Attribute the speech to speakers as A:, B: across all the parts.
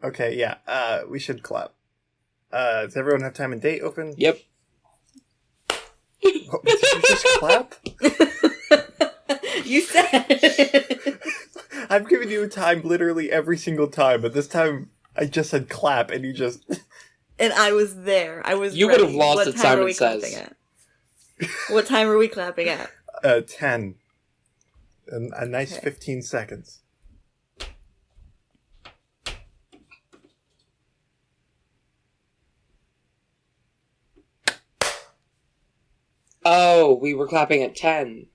A: Okay, yeah. We should clap. Does everyone have time and date open?
B: Yep.
A: What, did you just clap?
C: You said.
A: I've given you time literally every single time, but this time I just said clap and you just...
C: And I was there. I was
B: You
C: ready.
B: would have lost
C: What
B: it,
C: time
B: Simon
C: are we
B: Says.
C: clapping at? What time are we clapping at?
A: 10. A nice
C: Okay.
A: 15 seconds.
B: Oh, we were clapping at 10.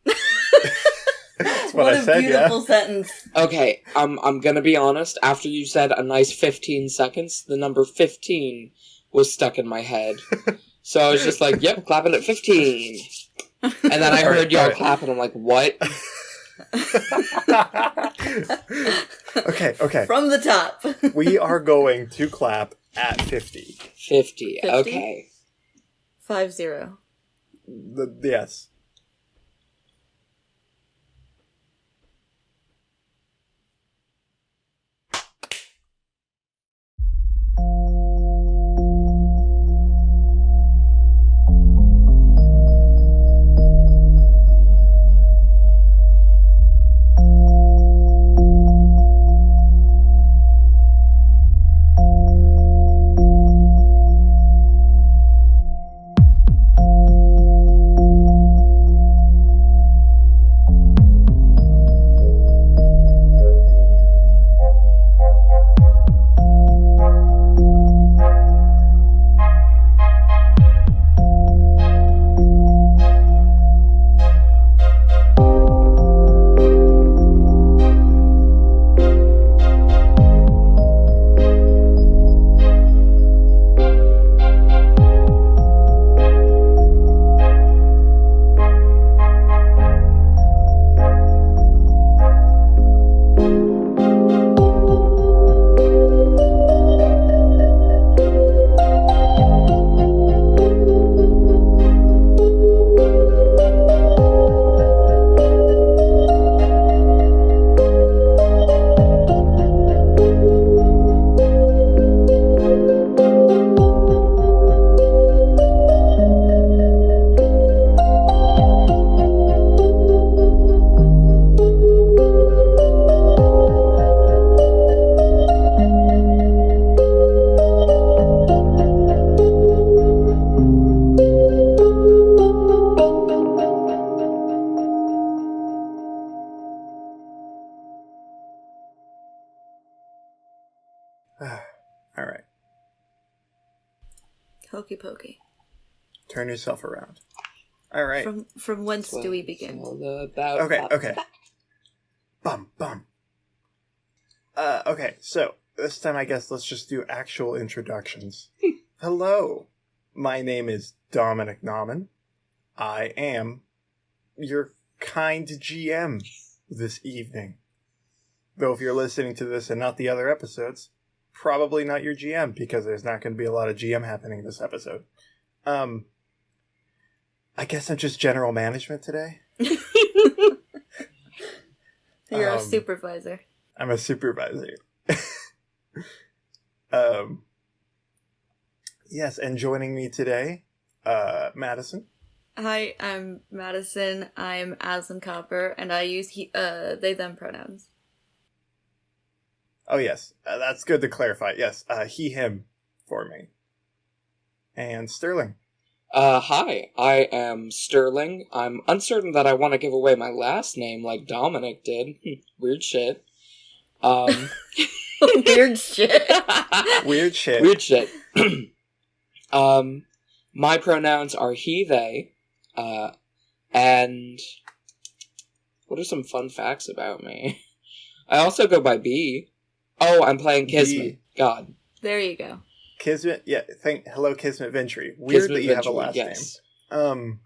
A: That's
C: What
A: I
C: a
A: said,
C: beautiful sentence.
B: Okay, I'm gonna be honest. After you said a nice 15 seconds, the number 15 was stuck in my head. So I was just like, yep, clapping at 15. And then I heard y'all clap, and I'm like, what?
A: Okay.
C: From the top.
A: We are going to clap at 50.
B: 50.
C: 50?
B: Okay.
C: 50.
A: Yes. All right.
C: Hokey pokey.
A: Turn yourself around. All right.
C: From whence do we begin?
A: Okay. Bum. Okay, so this time I guess let's just do actual introductions. Hello. My name is Dominic Nauman. I am your kind GM this evening. Though if you're listening to this and not the other episodes, probably not your GM, because there's not going to be a lot of GM happening this episode. I guess I'm just general management today.
C: You're a supervisor.
A: I'm a supervisor. Yes, and joining me today, Madison.
C: Hi, I'm Madison. I'm Aslan Copper, and I use they, them pronouns.
A: Oh, yes. That's good to clarify. Yes, he, him for me. And Sterling.
B: Hi, I am Sterling. I'm uncertain that I want to give away my last name like Dominic did. Weird shit.
C: Weird shit.
A: Weird shit.
B: Weird shit. My pronouns are he, they, and what are some fun facts about me? I also go by B. Oh, I'm playing Kismet. God.
C: There you go.
A: Kismet, yeah, hello Kismet Ventry. Weird
B: Kismet
A: that you have a
B: Ventry,
A: last
B: yes.
A: name.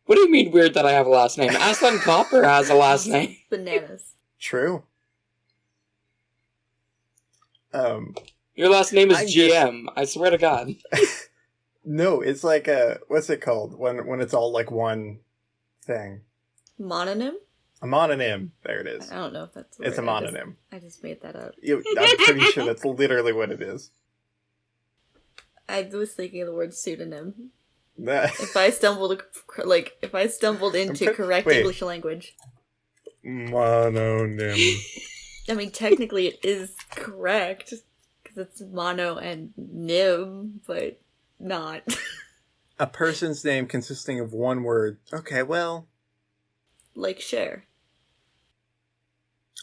B: What do you mean weird that I have a last name? Aslan Copper has a last name.
C: Bananas.
A: True.
B: Your last name is
A: I'm
B: GM. I swear to God.
A: No, it's like what's it called when it's all like one thing?
C: Mononym?
A: A mononym. There it is.
C: I don't know if that's the
A: It's a
C: word.
A: mononym.
C: I just made that up.
A: I'm pretty sure that's literally what it is.
C: I was thinking of the word pseudonym.
A: That-
C: If I stumbled into correct
A: Wait.
C: English language.
A: Mononym.
C: I mean, technically it is correct, because it's mono and nim, but not.
A: A person's name consisting of one word. Okay, well,
C: Like share.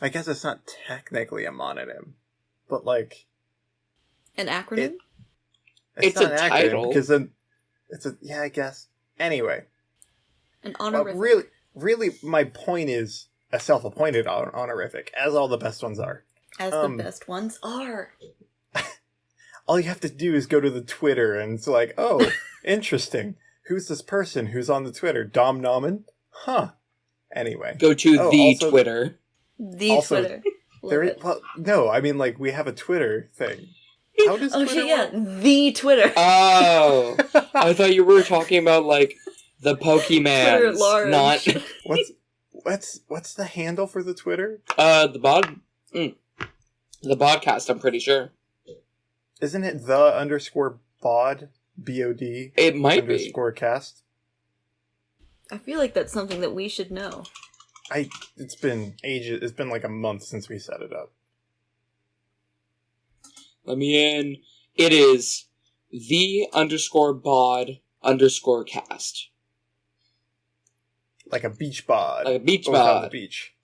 A: I guess it's not technically a mononym, but like
C: An acronym?
B: It's
A: not
B: a
A: an acronym
B: title.
A: because then it's a I guess. Anyway,
C: An
A: well,
C: honorific.
A: really, my point is a self-appointed honorific, as all the best ones are.
C: As the best ones are.
A: All you have to do is go to the Twitter, and it's like, oh, interesting. Who's this person who's on the Twitter? Dom Nomen? Huh. Anyway.
B: Go to
A: Oh,
B: the
A: also-
B: Twitter.
C: The
A: Also,
C: Twitter. Love
A: There is,
C: it.
A: well, no, I mean, like, we have a Twitter thing. How does
C: Oh
A: Twitter
C: shit, yeah.
A: work?
C: The Twitter.
B: Oh, I thought you were talking about like the
C: Twitter
B: Pokemans,
C: at large.
B: not
A: What's the handle for the Twitter?
B: the podcast. I'm pretty sure
A: Isn't it the _bod BOD
B: it might be.
A: underscore cast?
C: I feel like that's something that we should know.
A: It's been ages. It's been like a month since we set it up.
B: Let me in. It is the _bod _cast.
A: Like a beach bod.
B: Like a beach
A: but without
B: bod.
A: the beach.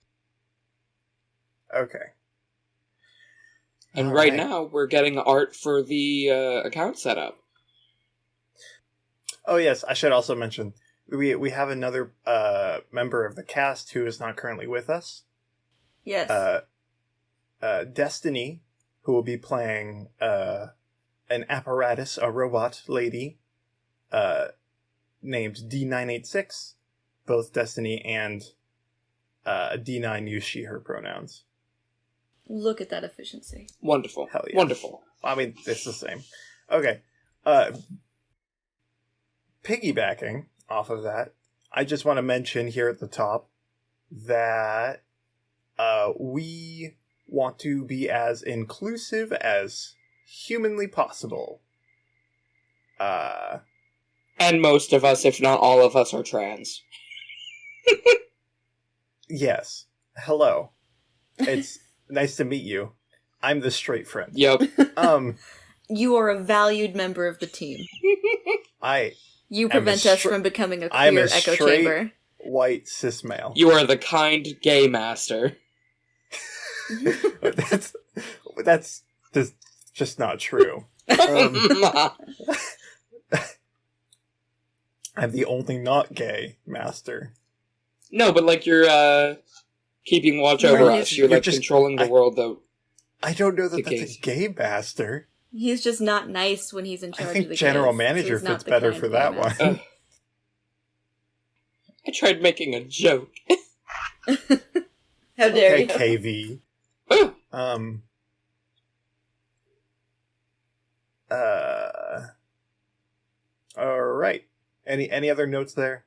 A: Okay.
B: And
A: All
B: right
A: right.
B: now, we're getting art for the account setup.
A: Oh yes, I should also mention we have another member of the cast who is not currently with us.
C: Yes.
A: Destiny, who will be playing an apparatus, a robot lady, named D986. Both Destiny and D9 use she, her pronouns.
C: Look at that efficiency.
B: Wonderful.
A: Hell yeah.
B: Wonderful.
A: I mean, it's the same. Okay. Piggybacking off of that, I just want to mention here at the top that we want to be as inclusive as humanly possible.
B: And most of us, if not all of us, are trans.
A: Yes. Hello. It's nice to meet you. I'm the straight friend.
B: Yep.
C: You are a valued member of the team. You
A: I'm
C: prevent
A: a
C: us from becoming a
A: I'm
C: queer
A: a
C: echo
A: straight-
C: chamber.
A: white cis male.
B: You are the kind gay master.
A: that's just not true. I'm the only not gay master.
B: No, but like you're keeping watch over
C: You're
B: us. You're like
A: just-
B: controlling the world, though.
A: I don't know that
B: The
A: that's
B: gays.
A: a gay master.
C: He's just not nice when he's in charge
A: I
C: of
A: think
C: the
A: general
C: gays,
A: manager
C: so he's not
A: fits
C: the
A: better
C: kind
A: for
C: gay
A: that
C: master.
A: one.
B: I tried making a joke.
C: How dare
A: Okay,
C: you?
A: KV.
B: Oh,
A: All right. Any other notes there?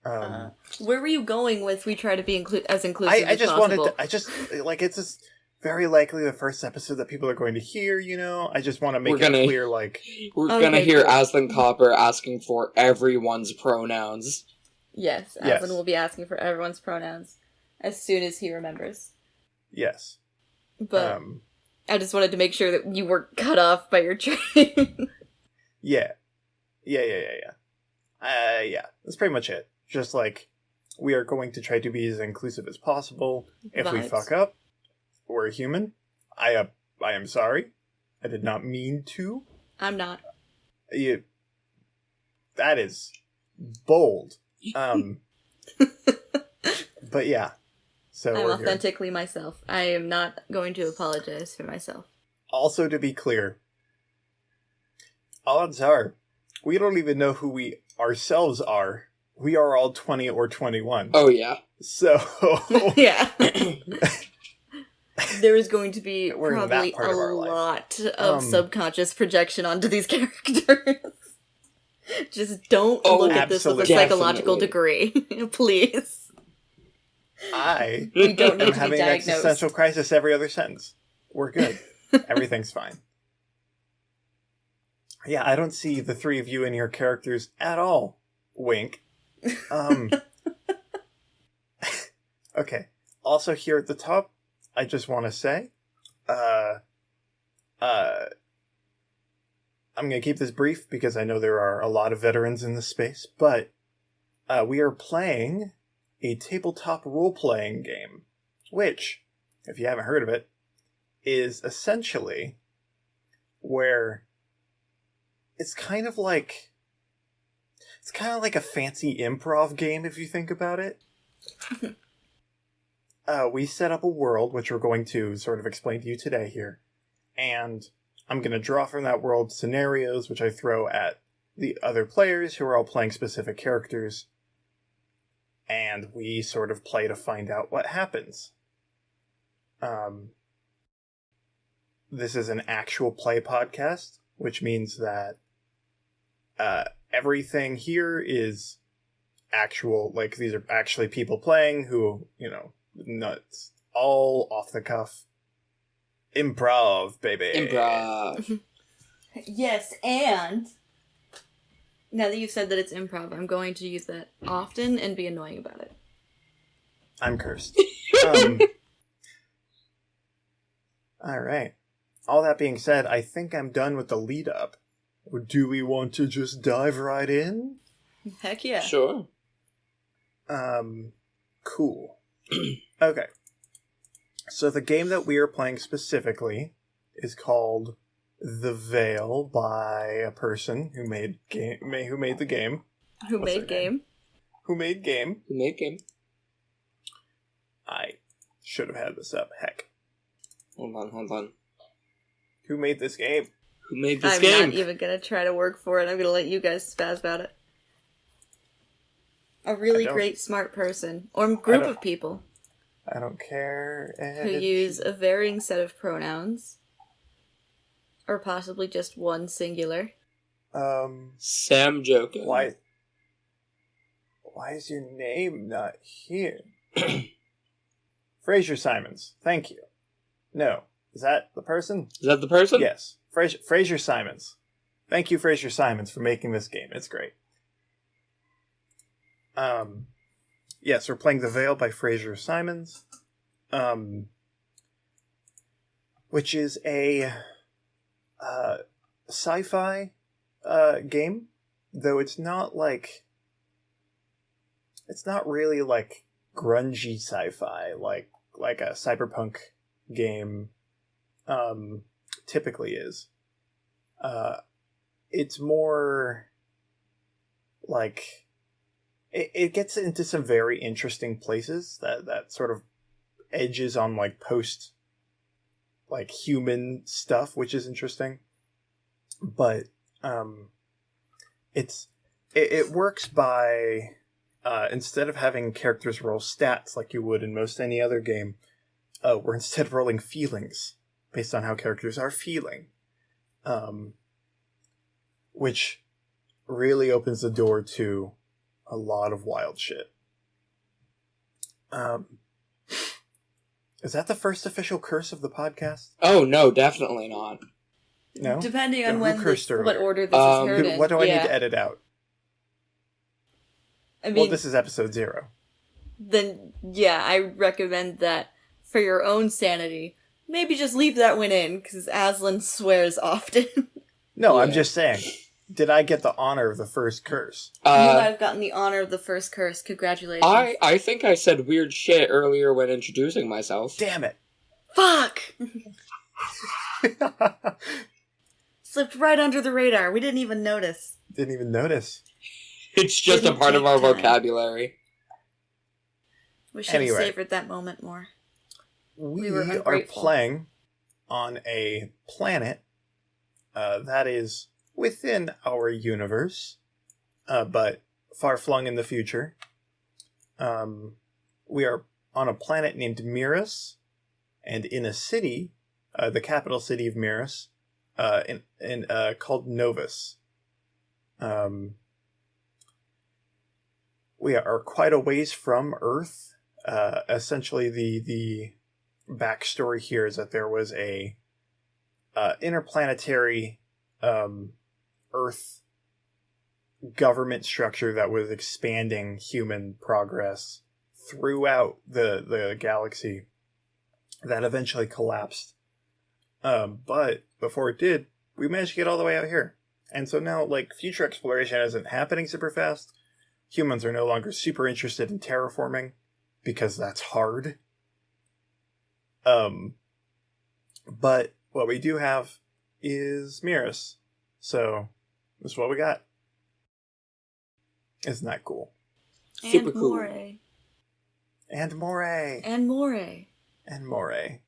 C: Where were you going with we try to be as inclusive
A: I
C: as
A: just
C: possible?
A: wanted to, like, it's just very likely the first episode that people are going to hear, you know? I just want to make
B: We're gonna-
A: it clear, like,
B: we're
C: Okay,
B: gonna hear
C: cool.
B: Aslan Copper asking for everyone's pronouns.
C: Yes,
A: Yes.
C: Aslan will be asking for everyone's pronouns as soon as he remembers.
A: yes.
C: But I just wanted to make sure that you weren't cut off by your train.
A: Yeah. Yeah. That's pretty much it. Just like, we are going to try to be as inclusive as possible. If we
C: Vibes.
A: fuck up, we're human. I am sorry. I did not mean to.
C: I'm not.
A: That is bold. But yeah. So
C: I'm
A: we're here.
C: authentically myself. I am not going to apologize for myself.
A: Also, to be clear, odds are, we don't even know who we ourselves are. We are all 20 or 21.
B: Oh yeah.
A: So,
C: Yeah. There is going to be
A: We're in that
C: probably
A: part
C: a
A: of our life.
C: lot of
A: Um,
C: subconscious projection onto these characters. Just don't
B: Oh,
C: look at this with a
A: absolutely.
C: psychological degree, please.
A: I
C: We don't need
A: am
C: to be
A: having an
C: diagnosed.
A: existential crisis every other sentence. We're good. Everything's fine. Yeah, I don't see the three of you in your characters at all. Wink. Okay. Also here at the top, I just want to say, I'm going to keep this brief because I know there are a lot of veterans in this space, but we are playing a tabletop role-playing game, which, if you haven't heard of it, is essentially where it's kind of like a fancy improv game if you think about it. We set up a world, which we're going to sort of explain to you today here, and I'm going to draw from that world scenarios, which I throw at the other players who are all playing specific characters, and we sort of play to find out what happens. This is an actual play podcast, which means that everything here is actual, like these are actually people playing who, nuts, all off the cuff. Improv, baby.
B: Improv.
C: Yes, and now that you've said that it's improv, I'm going to use that often and be annoying about it.
A: I'm cursed. Alright. All that being said, I think I'm done with the lead up. Or do we want to just dive right in?
C: Heck yeah.
B: Sure.
A: Cool. Okay. So the game that we are playing specifically is called The Veil by a person who made the game.
C: Who
A: What's
C: made
A: their
C: game?
A: name? Who made game?
B: Who made game?
A: I should have had this up. Heck.
B: Hold on.
A: Who made this game?
B: Who made this
C: I'm
B: game?
C: not even gonna try to work for it. I'm gonna let you guys spaz about it. A really great, smart person. Or group of people.
A: I don't care.
C: Who use a varying set of pronouns. Or possibly just one singular.
B: Sam Jokin.
A: Why is your name not here? Fraser Simons. Thank you. No. Is that the person?
B: Is that the person?
A: Yes. Fraser Simons. Thank you, Fraser Simons, for making this game. It's great. Yes, we're playing The Veil by Fraser Simons. Which is a sci-fi game, though it's not really like grungy sci-fi like a cyberpunk game typically is. It's more like it gets into some very interesting places that sort of edges on like post like human stuff, which is interesting. But it works by instead of having characters roll stats like you would in most any other game, we're instead rolling feelings based on how characters are feeling, which really opens the door to a lot of wild shit. Is that the first official curse of the podcast?
B: Oh, no, definitely not.
A: No?
C: Depending on
A: Who
C: what order this is heard in.
A: What do I need to edit out?
C: I mean,
A: Well, this is episode 0.
C: Then, yeah, I recommend that for your own sanity, maybe just leave that one in, because Aslan swears often.
A: No, I'm
B: Yeah.
A: just saying. Did I get the honor of the first curse?
C: You might have gotten the honor of the first curse. Congratulations.
B: I think I said weird shit earlier when introducing myself.
A: Damn it.
C: Fuck! Slipped right under the radar. We didn't even notice.
A: Didn't even notice.
B: It's just
C: Didn't
B: a part of
C: take
B: our
C: time.
B: vocabulary.
C: We should have
A: Anyway.
C: savored that moment more.
A: We
C: were
A: are
C: ungrateful.
A: playing on a planet that is within our universe, but far flung in the future. We are on a planet named Miras, and in a city, the capital city of Miras, called Novus. We are quite a ways from Earth, essentially the backstory here is that there was a interplanetary Earth government structure that was expanding human progress throughout the galaxy that eventually collapsed. But before it did, we managed to get all the way out here. And so now, like, future exploration isn't happening super fast. Humans are no longer super interested in terraforming, because that's hard. But what we do have is Miras. So, this is what we got. Isn't that cool?
B: Super
C: and
B: cool.
C: Moray.
A: And Moray.
C: And Moray.
A: And Moray.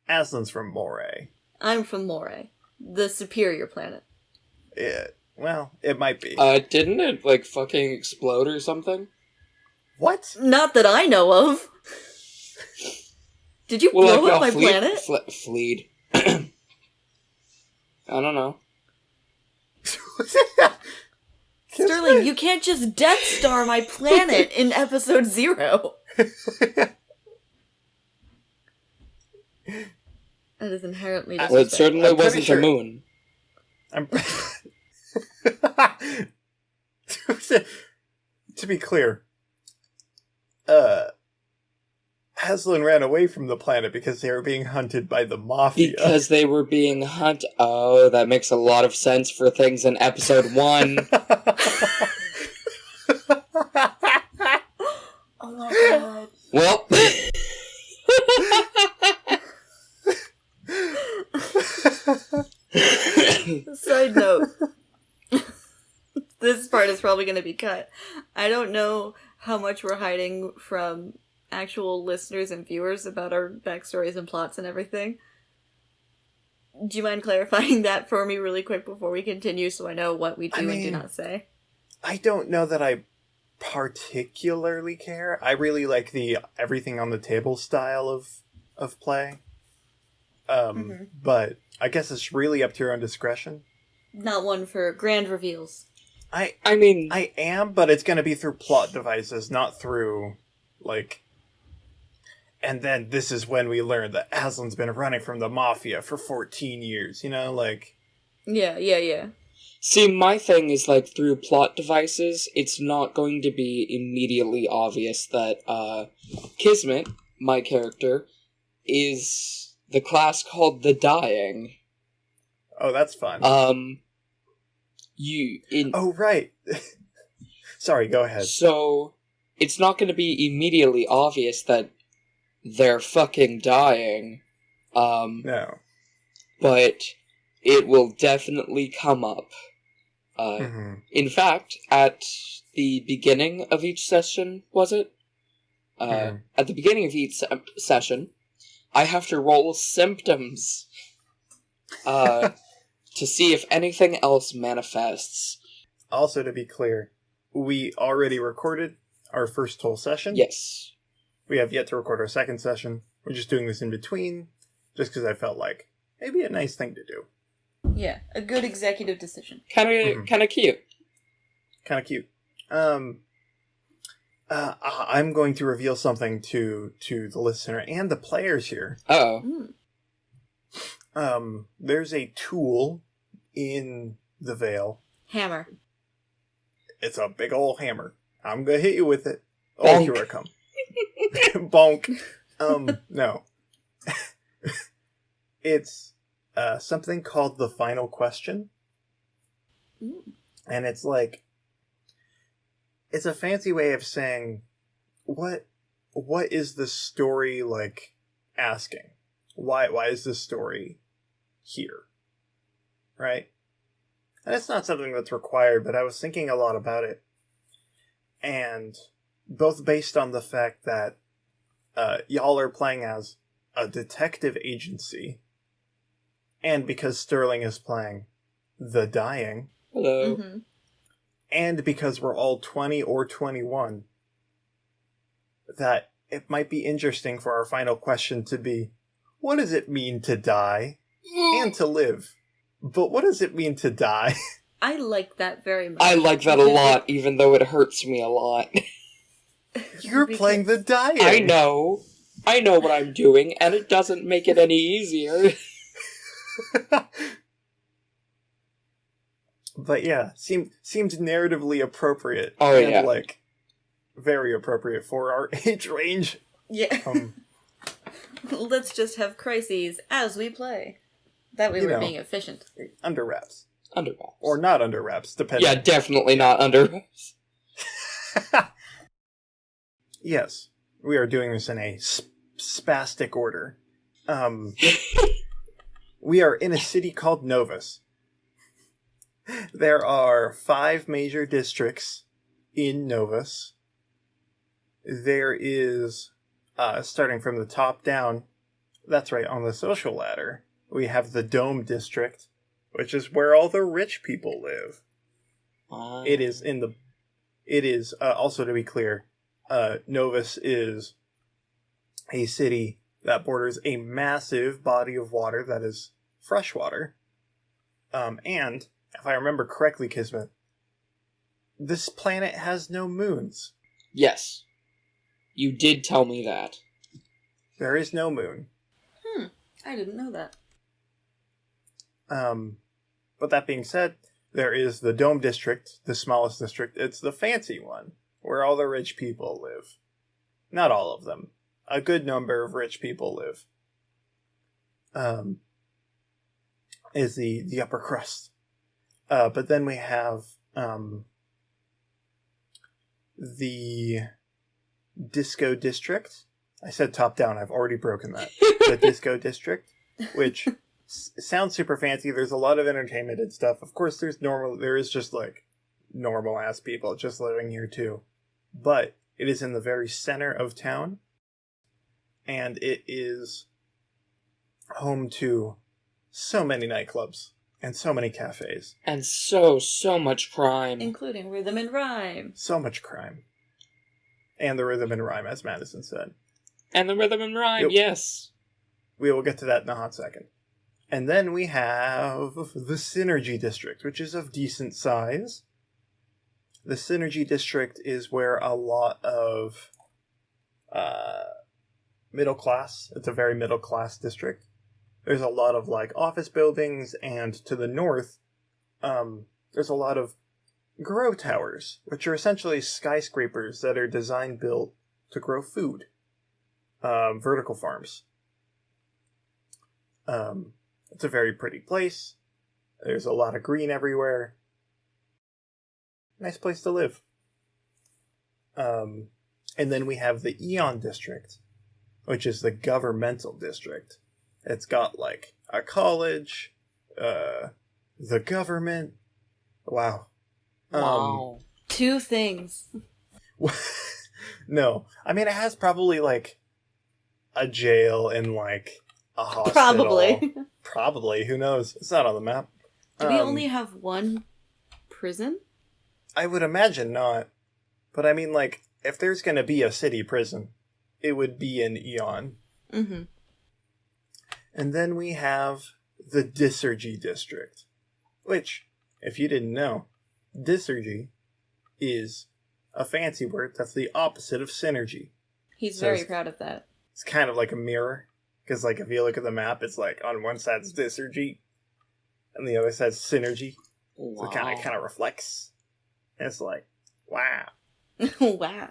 A: Aslan's from Moray.
C: I'm from Moray, the superior planet.
A: Well, it might be.
B: Didn't it, like, fucking explode or something?
A: What?
C: Not that I know of. Did you blow up my planet?
B: Fleed. I don't know.
C: Sterling, you can't just Death Star my planet in episode 0. That is inherently disrespectful.
B: Well, it certainly wasn't
A: sure.
B: the moon.
A: To be clear, Aslan ran away from the planet because they were being hunted by the Mafia.
B: Because they were being hunted. Oh, that makes a lot of sense for things in episode 1.
C: Oh my god.
B: Well.
C: Side note. This part is probably going to be cut. I don't know how much we're hiding from actual listeners and viewers about our backstories and plots and everything. Do you mind clarifying that for me really quick before we continue so I know what we do and do not say?
A: I don't know that I particularly care. I really like the everything on the table style of play. But I guess it's really up to your own discretion.
C: Not one for grand reveals.
B: I mean...
A: I am, but it's going to be through plot devices, not through, like... And then this is when we learn that Aslan's been running from the Mafia for 14 years, you know, like...
C: Yeah.
B: See, my thing is, like, through plot devices, it's not going to be immediately obvious that, Kismet, my character, is the class called the Dying.
A: Oh, that's fun. Oh, right. Sorry, go ahead.
B: So, it's not going to be immediately obvious that they're fucking dying.
A: No.
B: But it will definitely come up. In fact, at the beginning of each session, was it? At the beginning of each session, I have to roll symptoms to see if anything else manifests.
A: Also, to be clear, we already recorded our first whole session.
B: Yes.
A: We have yet to record our second session. We're just doing this in between, just because I felt like maybe a nice thing to do.
C: Yeah, a good executive decision.
B: Kind of cute.
A: Kind of cute. I'm going to reveal something to the listener and the players here.
B: Uh-oh.
A: There's a tool in the Veil.
C: Hammer.
A: It's a big ol' hammer. I'm gonna hit you with it. Oh,
B: Bonk.
A: here I come. Bonk. No. It's something called the final question. And it's like, it's a fancy way of saying, what is the story, like, asking? Why is this story here? Right? And it's not something that's required, but I was thinking a lot about it. And both based on the fact that y'all are playing as a detective agency, and because Sterling is playing the Dying.
B: Hello.
C: Mm-hmm.
A: And because we're all 20 or 21, that it might be interesting for our final question to be, what does it mean to die and to live? But what does it mean to die?
C: I like that very much.
B: I like that a lot, even though it hurts me a lot.
A: You're playing the diet.
B: I know what I'm doing, and it doesn't make it any easier.
A: But yeah, seemed narratively appropriate.
B: Oh,
A: and,
B: yeah.
A: like, very appropriate for our age range.
C: Yeah. Let's just have crises as we play. That way we're being efficient.
A: Under wraps.
B: Under wraps.
A: Or not under wraps, depending.
B: Yeah, definitely not under wraps.
A: Yes, we are doing this in a spastic order. We are in a city called Novus. There are 5 major districts in Novus. There is, starting from the top down, that's right, on the social ladder, we have the Dome District, which is where all the rich people live. It is, also to be clear, Novus is a city that borders a massive body of water that is freshwater. And, if I remember correctly, Kismet, this planet has no moons.
B: Yes. You did tell me that.
A: There is no moon.
C: I didn't know that.
A: But that being said, there is the Dome District, the smallest district. It's the fancy one, where all the rich people live. Not all of them. A good number of rich people live. Is the upper crust. But then we have the Disco District. I said top down, I've already broken that. The Disco District, which sounds super fancy. There's a lot of entertainment and stuff. Of course, there is just like normal ass people just living here too. But it is in the very center of town, and it is home to so many nightclubs and so many cafes.
B: And so much crime.
C: Including rhythm and rhyme.
A: So much crime. And the rhythm and rhyme, as Madison said.
B: And the rhythm and rhyme, yes.
A: We will get to that in a hot second. And then we have the Synergy District, which is of decent size. The Synergy District is where a lot of middle class, it's a very middle class district. There's a lot of like office buildings, and to the north, there's a lot of grow towers, which are essentially skyscrapers that are design built to grow food. Vertical farms. It's a very pretty place. There's a lot of green everywhere. Nice place to live. And then we have the Eon District, which is the governmental district. It's got like a college, the government. Wow.
B: Wow.
C: 2 things.
A: No. I mean, it has probably like a jail and like a hospital.
C: Probably.
A: Probably. Who knows? It's not on the map.
C: Do we only have 1 prison?
A: I would imagine not. But I mean, like, if there's going to be a city prison, it would be in Eon.
C: Mm-hmm.
A: And then we have the Disergy District, which, if you didn't know, Disergy is a fancy word that's the opposite of synergy.
C: He's
A: So
C: very proud of that.
A: It's kind of like a mirror, because like if you look at the map, it's like on one side it's Disergy, and the other side's synergy.
B: Wow.
A: So it kind of reflects. And it's like, wow.
C: Wow.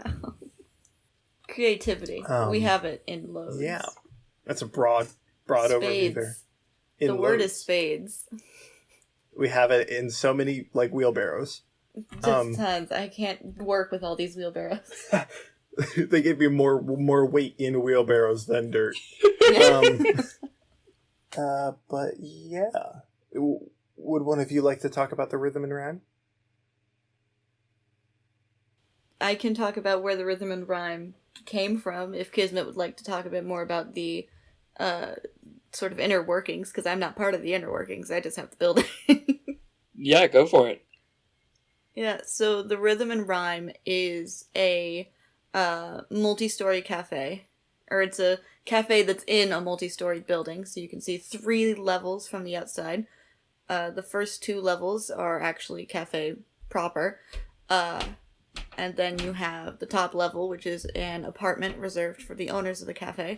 C: Creativity. We have it in loads.
A: Yeah. That's a broad overview there.
C: The word is spades.
A: We have it in so many, like, wheelbarrows.
C: Just tons. I can't work with all these wheelbarrows.
A: They give you more weight in wheelbarrows than dirt. But yeah. Would one of you like to talk about the rhythm and rhyme?
C: I can talk about where the rhythm and rhyme came from if Kismet would like to talk a bit more about the sort of inner workings, because I'm not part of the inner workings. I just have the building.
B: Yeah, go for it.
C: Yeah, so the rhythm and rhyme is a multi-story cafe. Or it's a cafe that's in a multi-story building, so you can see 3 levels from the outside. The first 2 levels are actually cafe proper. And then you have the top level, which is an apartment reserved for the owners of the cafe.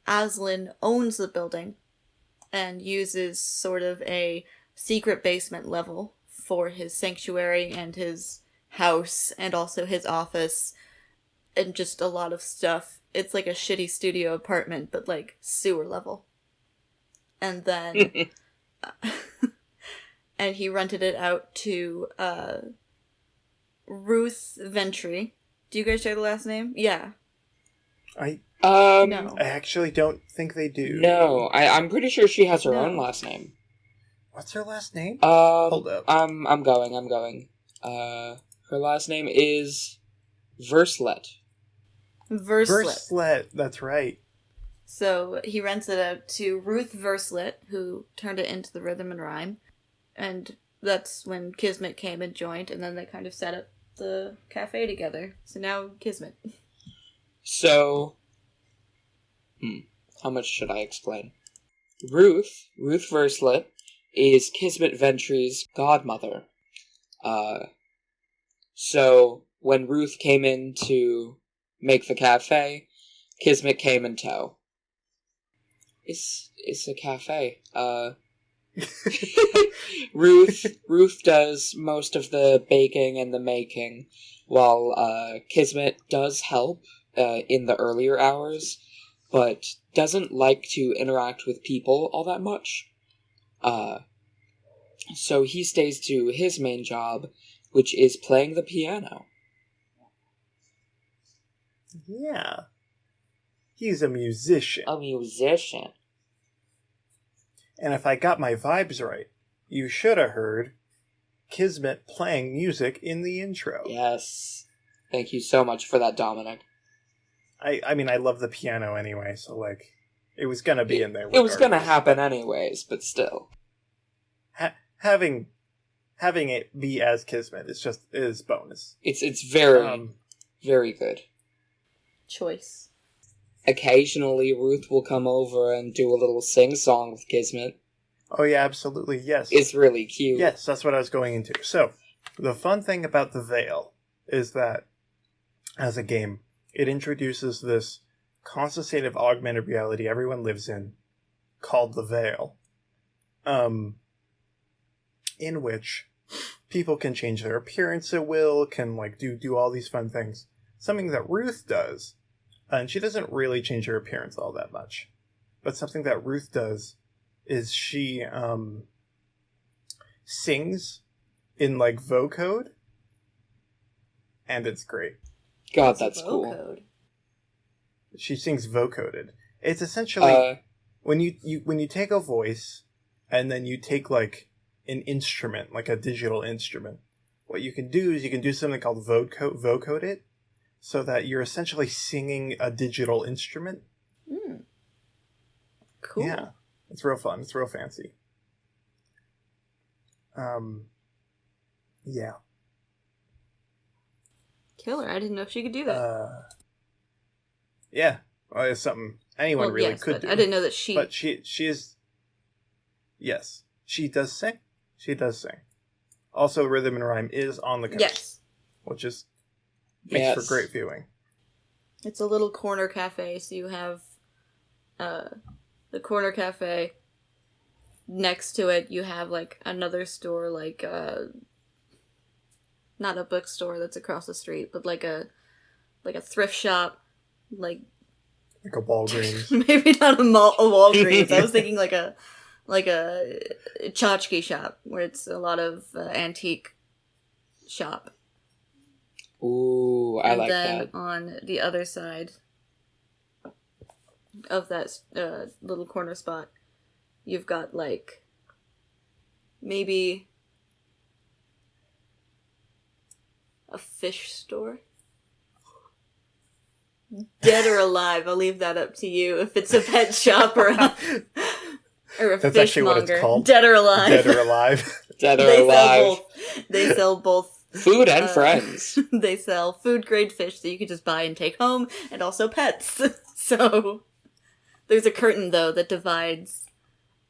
C: Aslan owns the building and uses sort of a secret basement level for his sanctuary and his house and also his office and just a lot of stuff. It's like a shitty studio apartment, but like sewer level. And then and he rented it out to Ruth Ventry. Do you guys share the last name? Yeah.
A: No. I actually don't think they do.
B: No, I'm pretty sure she has her own last name.
A: What's her last name?
B: Hold up. I'm going. Her last name is Verslet.
A: Verslet, that's right.
C: So he rents it out to Ruth Verslet, who turned it into the Rhythm and Rhyme. And that's when Kismet came and joined, and then they kind of set up the cafe together. So now Kismet.
B: So, how much should I explain? Ruth Verslet is Kismet Ventry's godmother. So when Ruth came in to make the cafe, Kismet came in tow. It's a cafe. Ruth does most of the baking and the making, while Kismet does help in the earlier hours, but doesn't like to interact with people all that much. So he stays to his main job, which is playing the piano.
A: Yeah. He's a musician.
B: A musician.
A: And if I got my vibes right, you should have heard Kismet playing music in the intro.
B: Yes. Thank you so much for that, Dominic.
A: I mean, I love the piano anyway, so, like, it was gonna be in there.
B: It was gonna happen anyways, but still.
A: Having it be as Kismet is bonus.
B: It's very, very good.
C: Choice.
B: Occasionally, Ruth will come over and do a little sing-song with Kismet.
A: Oh yeah, absolutely, yes.
B: It's really cute.
A: Yes, that's what I was going into. So, the fun thing about The Veil is that, as a game, it introduces this consultative augmented reality everyone lives in, called The Veil, in which people can change their appearance at will, can like do all these fun things. Something that Ruth does, and she doesn't really change her appearance all that much, but something that Ruth does is she sings in like vocode, and it's great.
B: God, that's cool.
C: Vocode.
A: She sings vocoded. It's essentially when you take a voice and then you take like an instrument, like a digital instrument. What you can do is you can do something called vocode it, so that you're essentially singing a digital instrument.
C: Cool.
A: Yeah, it's real fun. It's real fancy. Yeah.
C: Killer. I didn't know she could do that.
A: Yeah. Well, it's something anyone really could do.
C: I didn't know that she...
A: But she is... Yes. She does sing. She does sing. Also, Rhythm and Rhyme is on the coast.
C: Yes.
A: Which is... makes for great viewing.
C: It's a little corner cafe, so you have the corner cafe. Next to it, you have like another store, like not a bookstore that's across the street, but like a thrift shop, like
A: a Walgreens.
C: Maybe not a Walgreens. I was thinking like a tchotchke shop where it's a lot of antique shop.
B: Ooh, I like that.
C: And then on the other side of that little corner spot, you've got, like, maybe a fish store? Dead or alive, I'll leave that up to you if it's a pet shop or a
A: That's
C: fishmonger.
A: actually what it's called.
C: Dead or alive.
A: Dead or alive.
B: Dead or alive.
C: They sell both
B: food and friends.
C: They sell food-grade fish that you can just buy and take home, and also pets. So, there's a curtain, though, that divides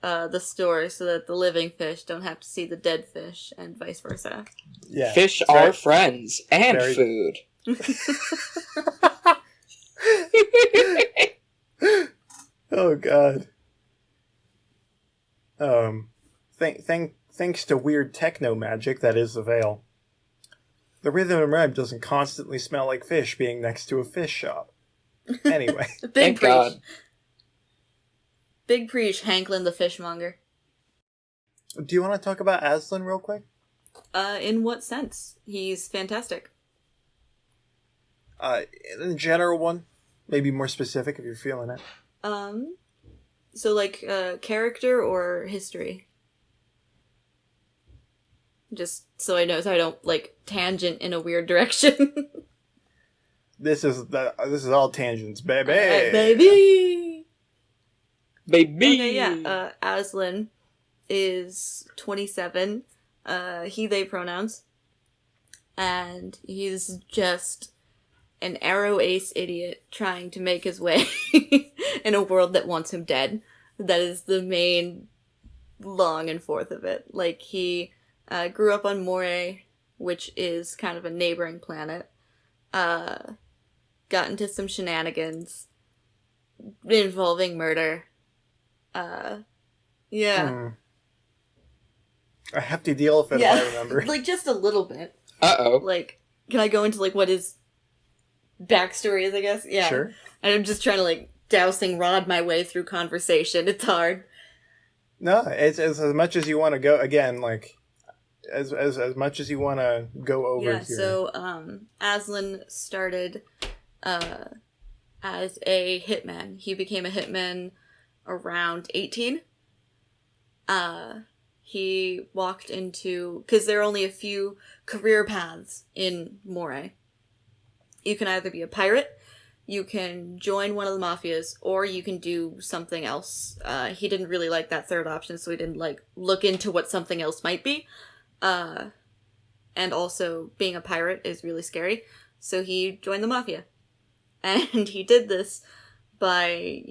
C: the store so that the living fish don't have to see the dead fish, and vice versa.
A: Yeah.
B: Fish are friends and
A: very-
B: food.
A: Oh god. Thanks to weird techno magic that is the veil, the rhythm and rhyme doesn't constantly smell like fish being next to a fish shop. Anyway.
C: Big
B: Thank
C: preach.
B: God.
C: Big preach, Hanklin the fishmonger.
A: Do you want to talk about Aslan real quick?
C: In what sense? He's fantastic.
A: In a general one, maybe more specific if you're feeling it.
C: So like, character or history? Just so I know, so I don't, like, tangent in a weird direction.
A: This is all tangents, baby.
C: Baby!
B: Baby!
C: Okay, yeah, Aslan is 27, he, they pronouns, and he's just an arrow ace idiot trying to make his way in a world that wants him dead. That is the main long and forth of it. Like, he grew up on Moray, which is kind of a neighboring planet, got into some shenanigans involving murder. Yeah.
A: I have to deal with it if I remember.
C: Like, just a little bit.
B: Uh-oh.
C: Like, can I go into, like, what his backstory is, I guess? Yeah.
A: Sure.
C: And I'm just trying to, like, dousing rod my way through conversation. It's hard.
A: No, it's as much as you want to go. Again, like, as much as you want to go over here.
C: So, Aslan started as a hitman. He became a hitman around 18. He walked into... Because there are only a few career paths in Moray. You can either be a pirate, you can join one of the mafias, or you can do something else. He didn't really like that third option, so he didn't, like, look into what something else might be. And also, being a pirate is really scary, so he joined the mafia. And he did this by,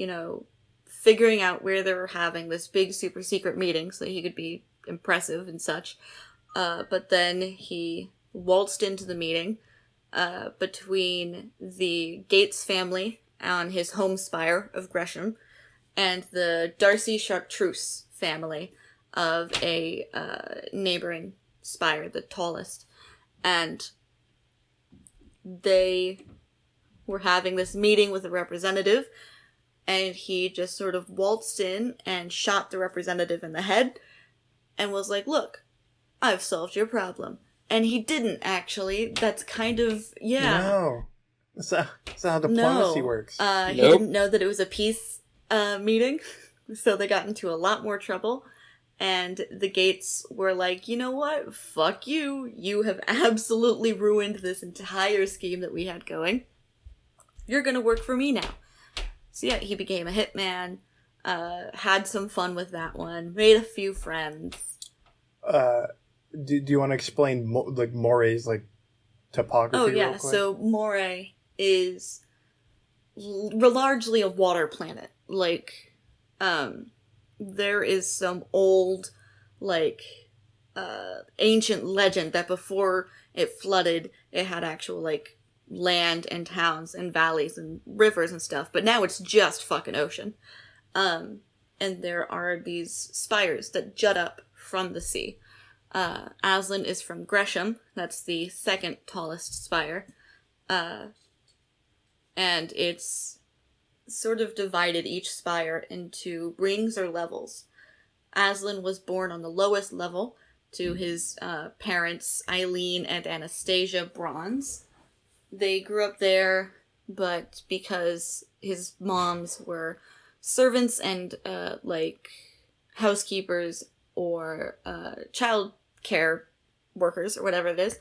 C: figuring out where they were having this big super secret meeting so he could be impressive and such. But then he waltzed into the meeting between the Gates family on his home spire of Gresham and the Darcy Chartreuse family of a neighboring spire, the tallest. And they were having this meeting with a representative, and he just sort of waltzed in and shot the representative in the head and was like, "Look, I've solved your problem." And he didn't, actually. That's kind of,
A: No. That's not how diplomacy works.
C: He didn't know that it was a peace meeting, so they got into a lot more trouble. And the Gates were like, "You know what? Fuck you. You have absolutely ruined this entire scheme that we had going. You're gonna work for me now." So yeah, he became a hitman, had some fun with that one, made a few friends.
A: Do you want to explain Moray's topography?
C: Oh yeah,
A: real quick?
C: so Moray is largely a water planet. Like, there is some old, ancient legend that before it flooded, it had actual land and towns and valleys and rivers and stuff. But now it's just fucking ocean. And there are these spires that jut up from the sea. Aslan is from Gresham. That's the second tallest spire. And it's sort of divided each spire into rings or levels. Aslan was born on the lowest level to his parents, Eileen and Anastasia Bronze. They grew up there, but because his moms were servants and, housekeepers or child care workers or whatever it is,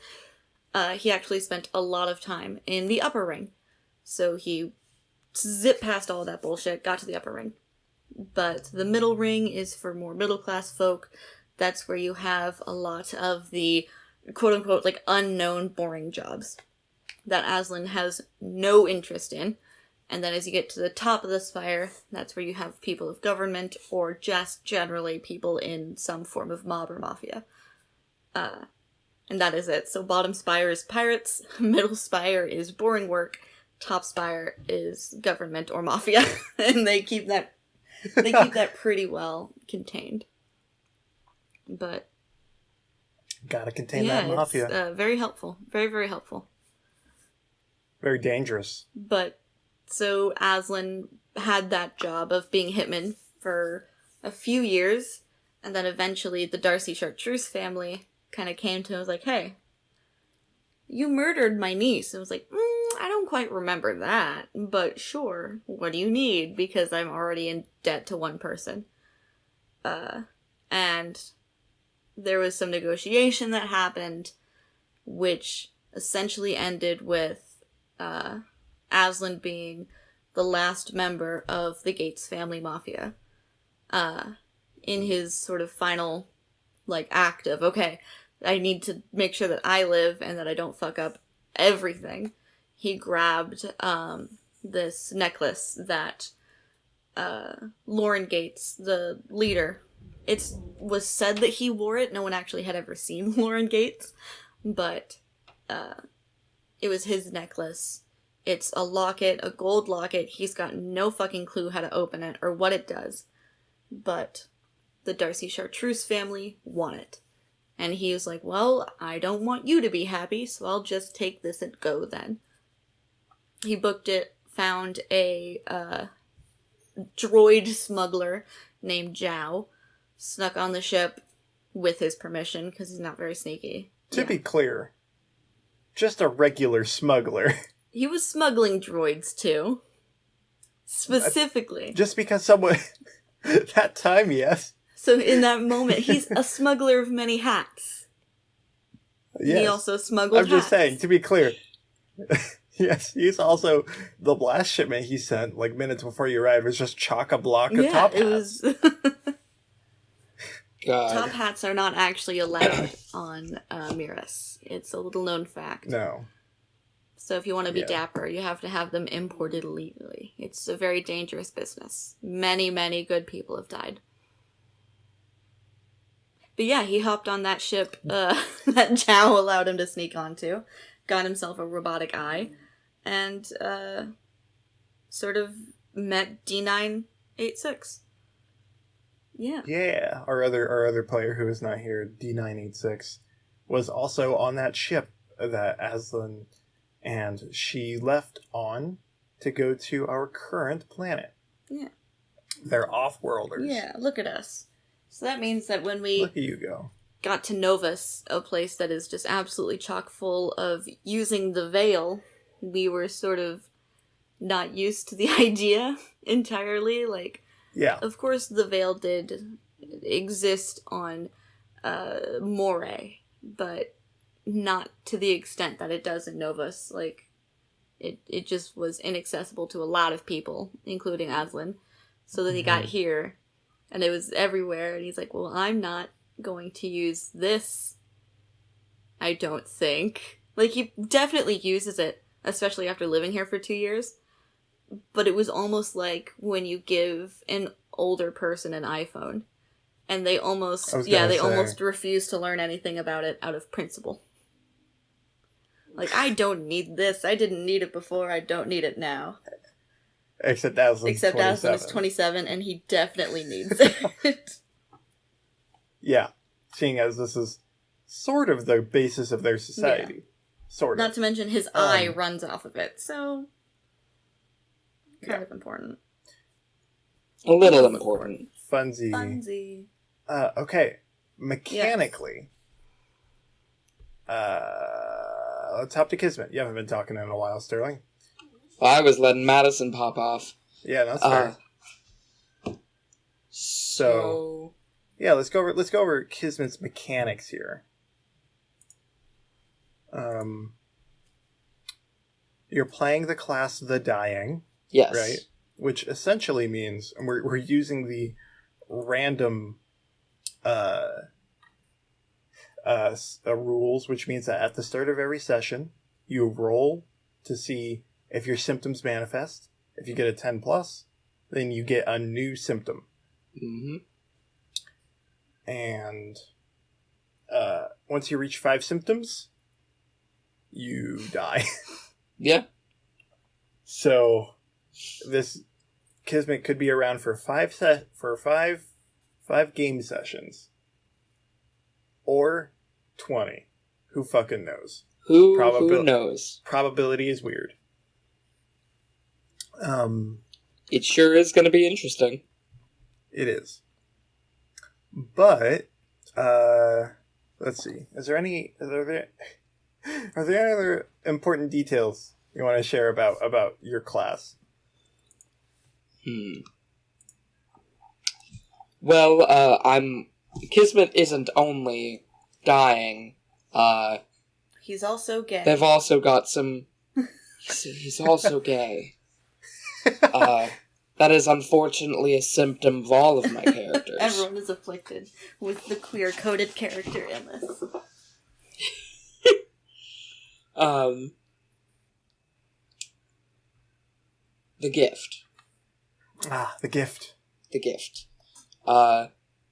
C: he actually spent a lot of time in the upper ring. So he zipped past all of that bullshit, got to the upper ring. But the middle ring is for more middle-class folk. That's where you have a lot of the quote-unquote, unknown, boring jobs that Aslan has no interest in. And then as you get to the top of the spire, that's where you have people of government or just generally people in some form of mob or mafia. And that is it. So bottom spire is pirates, middle spire is boring work, top spire is government or mafia. And they keep that pretty well contained. But
A: gotta contain that mafia.
C: It's very helpful. Very, very helpful.
A: Very dangerous.
C: But so Aslan had that job of being hitman for a few years, and then eventually the Darcy Chartreuse family kind of came to him and was like, hey, you murdered my niece. And I was like, I don't quite remember that, but sure, what do you need? Because I'm already in debt to one person. And there was some negotiation that happened, which essentially ended with Aslan being the last member of the Gates family mafia. In his sort of final, act of, okay, I need to make sure that I live and that I don't fuck up everything. He grabbed this necklace that Lauren Gates, the leader, it was said that he wore it. No one actually had ever seen Lauren Gates, but it was his necklace. It's a locket, a gold locket. He's got no fucking clue how to open it or what it does, but the Darcy Chartreuse family want it. And he was like, well, I don't want you to be happy, so I'll just take this and go then. He booked it, found a droid smuggler named Zhao, snuck on the ship with his permission, because he's not very sneaky.
A: To be clear, just a regular smuggler.
C: He was smuggling droids, too. Specifically.
A: Just because someone... that time, yes.
C: So in that moment, he's a smuggler of many hats. Yes. He also smuggled hats.
A: I'm just saying, to be clear. Yes, he's also... The last shipment he sent, minutes before you arrived, was just chock-a-block of top hats.
C: It was...
B: God.
C: Top hats are not actually allowed on Miras. It's a little-known fact.
A: No.
C: So if you want to be dapper, you have to have them imported legally. It's a very dangerous business. Many, many good people have died. But yeah, he hopped on that ship that Zhao allowed him to sneak onto, got himself a robotic eye, and sort of met D986. Yeah.
A: Yeah, our other player who is not here, D986, was also on that ship that Aslan and she left on to go to our current planet.
C: Yeah.
A: They're off-worlders.
C: Yeah, look at us. So that means that when we
A: look at you go.
C: Got to Novus, a place that is just absolutely chock full of using the veil, we were sort of not used to the idea entirely.
A: Yeah.
C: Of course the veil did exist on Moray, but not to the extent that it does in Novus. It just was inaccessible to a lot of people, including Aslan. So then he got here, and it was everywhere, and he's like, well, I'm not going to use this, I don't think. He definitely uses it, especially after living here for 2 years, but it was almost like when you give an older person an iPhone, and they almost refuse to learn anything about it out of principle. I don't need this, I didn't need it before, I don't need it now.
A: Except Aslan is
C: 27, and he definitely needs it.
A: Yeah, seeing as this is sort of the basis of their society. Yeah. Sort of.
C: Not to mention his eye runs off of it, so... Kind of important.
B: A little important.
A: Funsy. Okay. Mechanically. Let's hop to Kismet. You haven't been talking in a while, Sterling.
B: Well, I was letting Madison pop off.
A: Yeah, that's fair. So yeah, let's go over Kismet's mechanics here. You're playing the class The Dying.
B: Yes.
A: Right? Which essentially means, and we're using the random rules, which means that at the start of every session, you roll to see if your symptoms manifest. If you get a 10 plus, then you get a new symptom.
B: Mm-hmm.
A: And once you reach 5 symptoms, you die.
B: Yeah.
A: So this Kismet could be around for five game sessions, or 20. Who fucking knows?
B: Who knows?
A: Probability is weird.
B: It sure is going to be interesting.
A: It is. But let's see. Are there any other important details you want to share about your class?
B: Well, Kismet isn't only dying.
C: He's also gay.
B: They've also got some. He's also gay. That is unfortunately a symptom of all of my characters.
C: Everyone is afflicted with the queer-coded character in this.
B: The gift.
A: Ah, the gift.
B: The gift.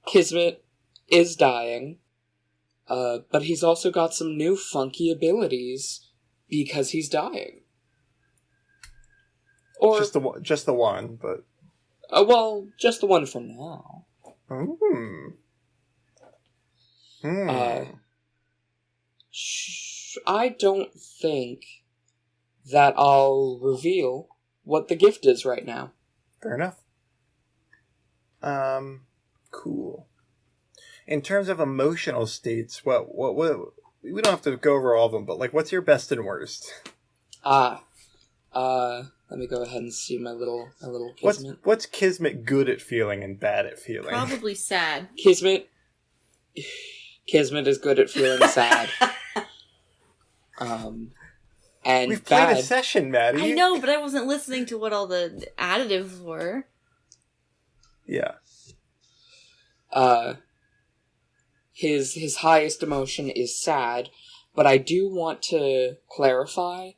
B: Kismet is dying, but he's also got some new funky abilities because he's dying. Or
A: just the one, but
B: well, just the one for now. I don't think that I'll reveal what the gift is right now.
A: Fair enough. Cool. In terms of emotional states, what we don't have to go over all of them, but like, what's your best and worst?
B: Let me go ahead and see my little Kismet.
A: What's Kismet good at feeling and bad at feeling?
C: Probably sad.
B: Kismet is good at feeling sad. And
A: we've played
B: bad.
A: a session, Maddie.
C: I know, but I wasn't listening to what all the additives were.
A: Yeah.
B: His highest emotion is sad, but I do want to clarify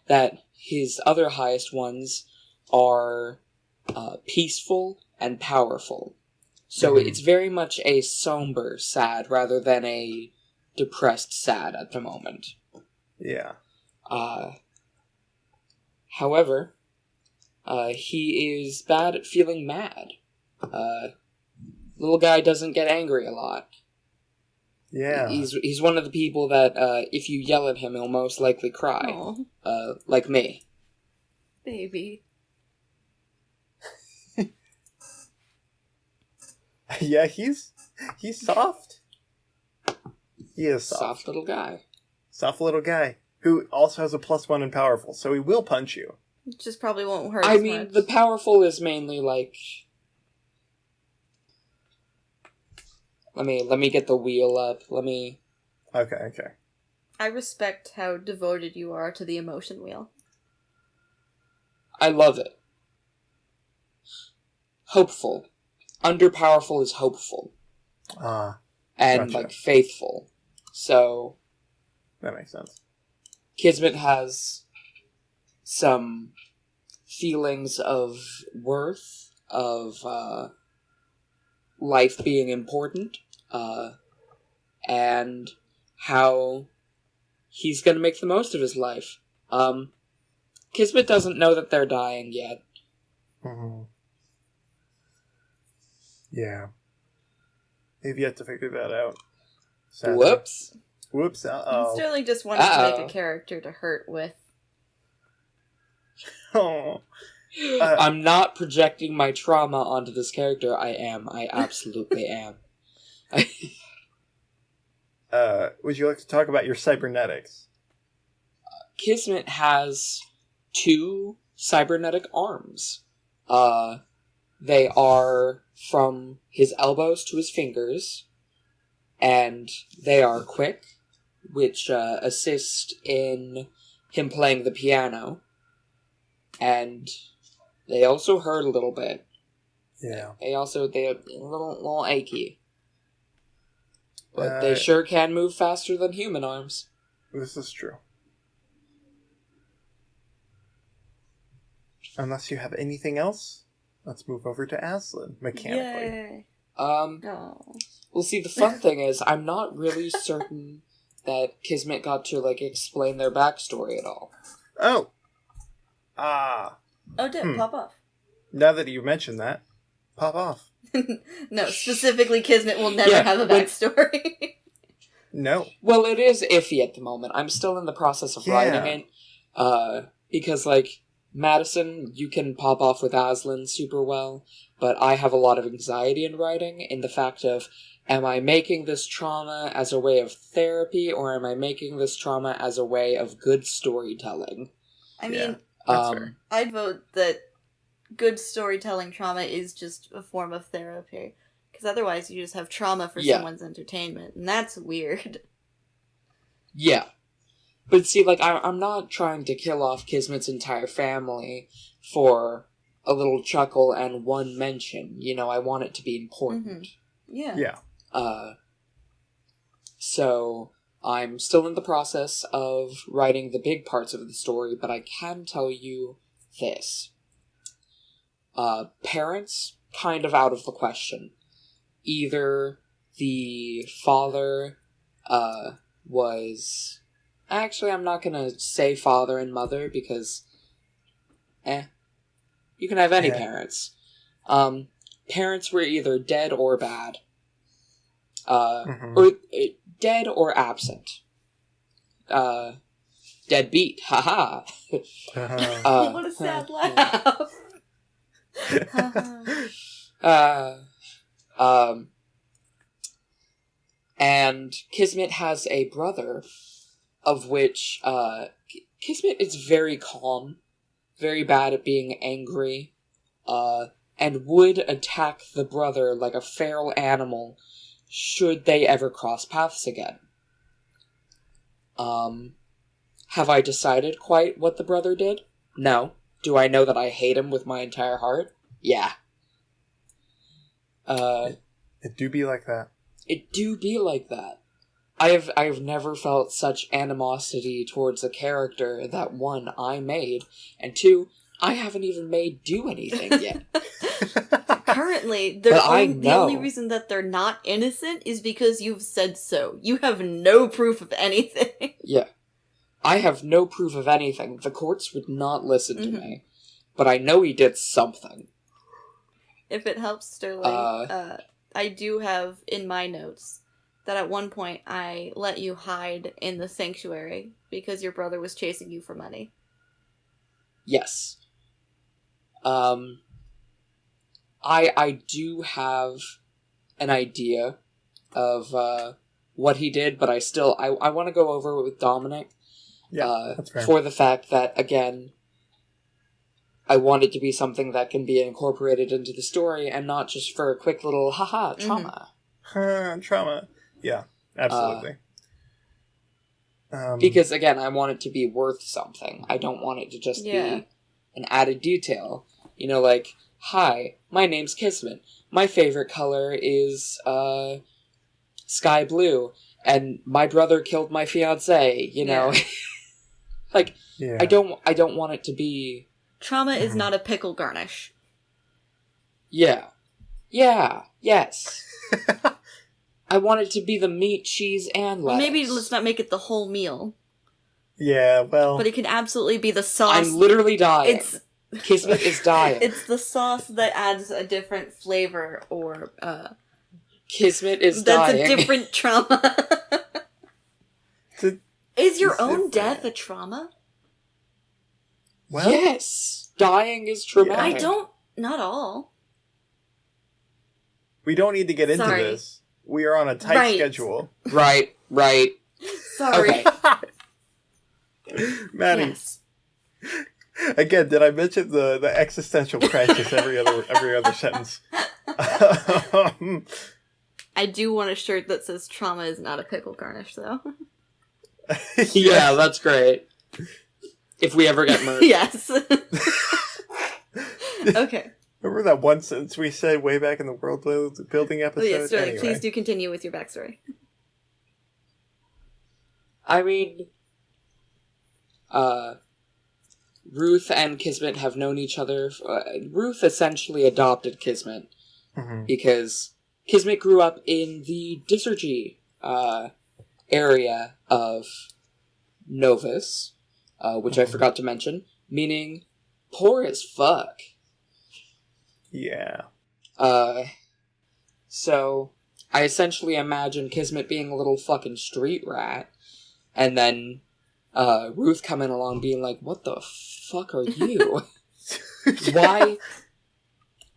B: that his other highest ones are peaceful and powerful. So it's very much a somber sad rather than a depressed sad at the moment.
A: Yeah.
B: However, he is bad at feeling mad. Little guy doesn't get angry a lot.
A: Yeah.
B: He's one of the people that if you yell at him, he'll most likely cry.
C: Aww.
B: Like me.
C: Baby.
A: Yeah, he's soft. He is soft.
B: Soft little guy.
A: Soft little guy who also has a +1 in powerful, so he will punch you.
C: It just probably won't hurt
B: I
C: as
B: mean,
C: much.
B: the powerful is mainly like. Let me get the wheel up.
A: Okay.
C: I respect how devoted you are to the emotion wheel.
B: I love it. Hopeful. Underpowerful is hopeful. And,
A: gotcha.
B: like, faithful. So,
A: That makes sense.
B: Kismet has some feelings of worth, of life being important, and how he's gonna make the most of his life. Kismet doesn't know that they're dying yet.
A: Mm-hmm. Yeah. They've yet to figure that out. Sadly. Whoops. Uh-oh.
C: Sterling just wanted to make a character to hurt with.
A: Oh.
B: I'm not projecting my trauma onto this character. I am. I absolutely am.
A: Would you like to talk about your cybernetics?
B: Kismet has 2 cybernetic arms. They are from his elbows to his fingers, and they are quick, which assist in him playing the piano, and they also hurt a little bit.
A: Yeah.
B: They're a little achy. But they sure can move faster than human arms.
A: This is true. unless you have anything else, let's move over to Aslan, mechanically.
C: Yay.
B: Well, see, the fun thing is, I'm not really certain that Kismet got to, like, explain their backstory at all.
A: Oh!
C: Pop off.
A: Now that you mention that, pop off.
C: No, specifically Kismet will never have a backstory.
A: No.
B: Well, it is iffy at the moment. I'm still in the process of writing it. Because, like, Madison, you can pop off with Aslan super well, but I have a lot of anxiety in writing, in the fact of, am I making this trauma as a way of therapy, or am I making this trauma as a way of good storytelling?
C: I mean,
A: that's fair.
C: I'd vote that good storytelling trauma is just a form of therapy. Because otherwise you just have trauma for someone's entertainment, and that's weird.
B: Yeah. But see, like, I'm not trying to kill off Kismet's entire family for a little chuckle and one mention. You know, I want it to be important.
C: Mm-hmm.
A: Yeah.
B: So, I'm still in the process of writing the big parts of the story, but I can tell you this. Parents, kind of out of the question. Either the father, was... Actually, I'm not gonna say father and mother, because... You can have any parents. Parents were either dead or bad. Or dead or absent. Deadbeat, haha.
C: What a sad laugh.
B: And Kismet has a brother, of which, Kismet is very calm, very bad at being angry, and would attack the brother like a feral animal should they ever cross paths again. Have I decided quite what the brother did? No. Do I know that I hate him with my entire heart? Yeah.
A: It do be like that.
B: It do be like that. I've never felt such animosity towards a character that, one, I made, and two, I haven't even made do anything yet.
C: Currently, the only reason that they're not innocent is because you've said so. You have no proof of anything.
B: Yeah. I have no proof of anything. The courts would not listen to me. But I know he did something.
C: If it helps, Sterling, I do have in my notes that at one point I let you hide in the sanctuary because your brother was chasing you for money.
B: Yes. I do have an idea of what he did, but I want to go over it with Dominic.
A: Yeah, that's fair.
B: For the fact that, again, I want it to be something that can be incorporated into the story and not just for a quick little haha trauma.
A: Trauma. Yeah, absolutely.
B: Because, again, I want it to be worth something. I don't want it to just be an added detail. You know, like, hi, my name's Kismet. My favorite color is sky blue. And my brother killed my fiancé, you know? Like, I don't want it to be...
C: Trauma is not a pickle garnish.
B: Yeah. Yeah. Yes. I want it to be the meat, cheese, and lettuce.
C: Maybe let's not make it the whole meal.
A: Yeah, well...
C: But it can absolutely be the sauce.
B: I'm literally dying. Kismet is dying.
C: It's the sauce that adds a different flavor, or,
B: Kismet is dying.
C: That's a different trauma. Is your own death a trauma?
A: Well,
B: yes! Dying is traumatic.
C: Not all.
A: We don't need to get into this. We are on a tight schedule.
B: Right.
C: Sorry.
B: Okay.
A: Maddie.
C: Yes.
A: Again, did I mention the existential crisis every other sentence?
C: I do want a shirt that says trauma is not a pickle garnish, though.
B: Yeah, that's great. If we ever get merged.
C: Yes. Okay.
A: Remember that one sentence we said way back in the world building episode?
C: Yes, Sterling,
A: anyway.
C: please do continue with your backstory.
B: I mean, Ruth and Kismet have known each other. Ruth essentially adopted Kismet because Kismet grew up in the Disergy area of Novus, which I forgot to mention, meaning poor as fuck.
A: Yeah.
B: So I essentially imagine Kismet being a little fucking street rat, and then Ruth coming along being like, "What the fuck are you?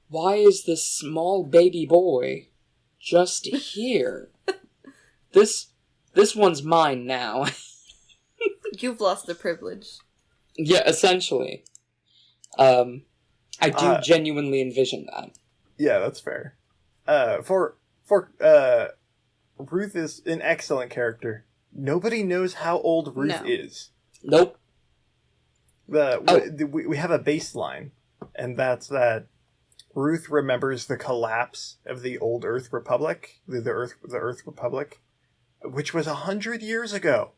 B: Why is this small baby boy just here? This one's mine now."
C: You've lost the privilege.
B: Yeah, essentially. I do genuinely envision that.
A: Yeah, that's fair. For Ruth is an excellent character. Nobody knows how old Ruth is.
B: Nope.
A: We have a baseline, and that's that Ruth remembers the collapse of the old Earth Republic, the Earth Republic, which was 100 years ago.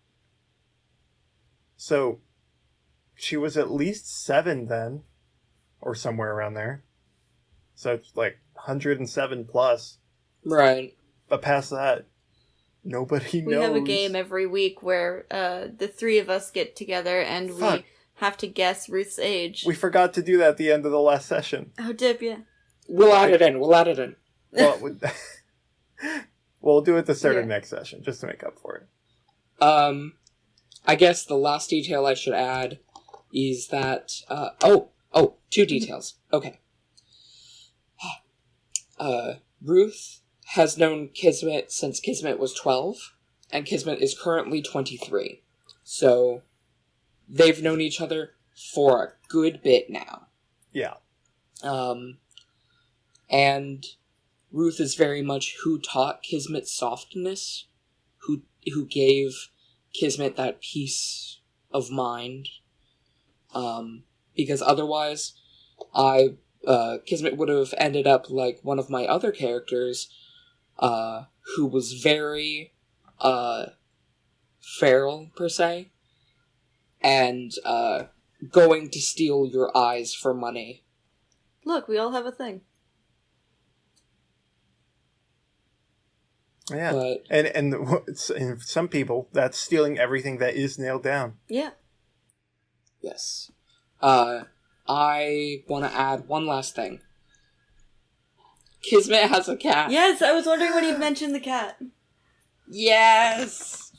A: So, she was at least 7 then, or somewhere around there. So it's like 107 plus.
B: Right.
A: But past that, nobody knows.
C: We have a game every week where the 3 of us get together and we have to guess Ruth's age.
A: We forgot to do that at the end of the last session.
C: Oh, dip, yeah.
B: We'll add it in.
A: Well, we'll do it at the start of next session, just to make up for it.
B: I guess the last detail I should add is that, 2 details. Okay. Ruth has known Kismet since Kismet was 12, and Kismet is currently 23. So, they've known each other for a good bit now.
A: Yeah.
B: And Ruth is very much who taught Kismet softness, who gave Kismet that peace of mind. Because otherwise, Kismet would have ended up like one of my other characters, who was very, feral, per se, and, going to steal your eyes for money.
C: Look, we all have a thing.
A: Yeah,
B: but,
A: and some people, that's stealing everything that is nailed down.
C: Yeah.
B: Yes. I want to add one last thing. Kismet has a cat.
C: Yes, I was wondering when you mentioned the cat.
B: Yes!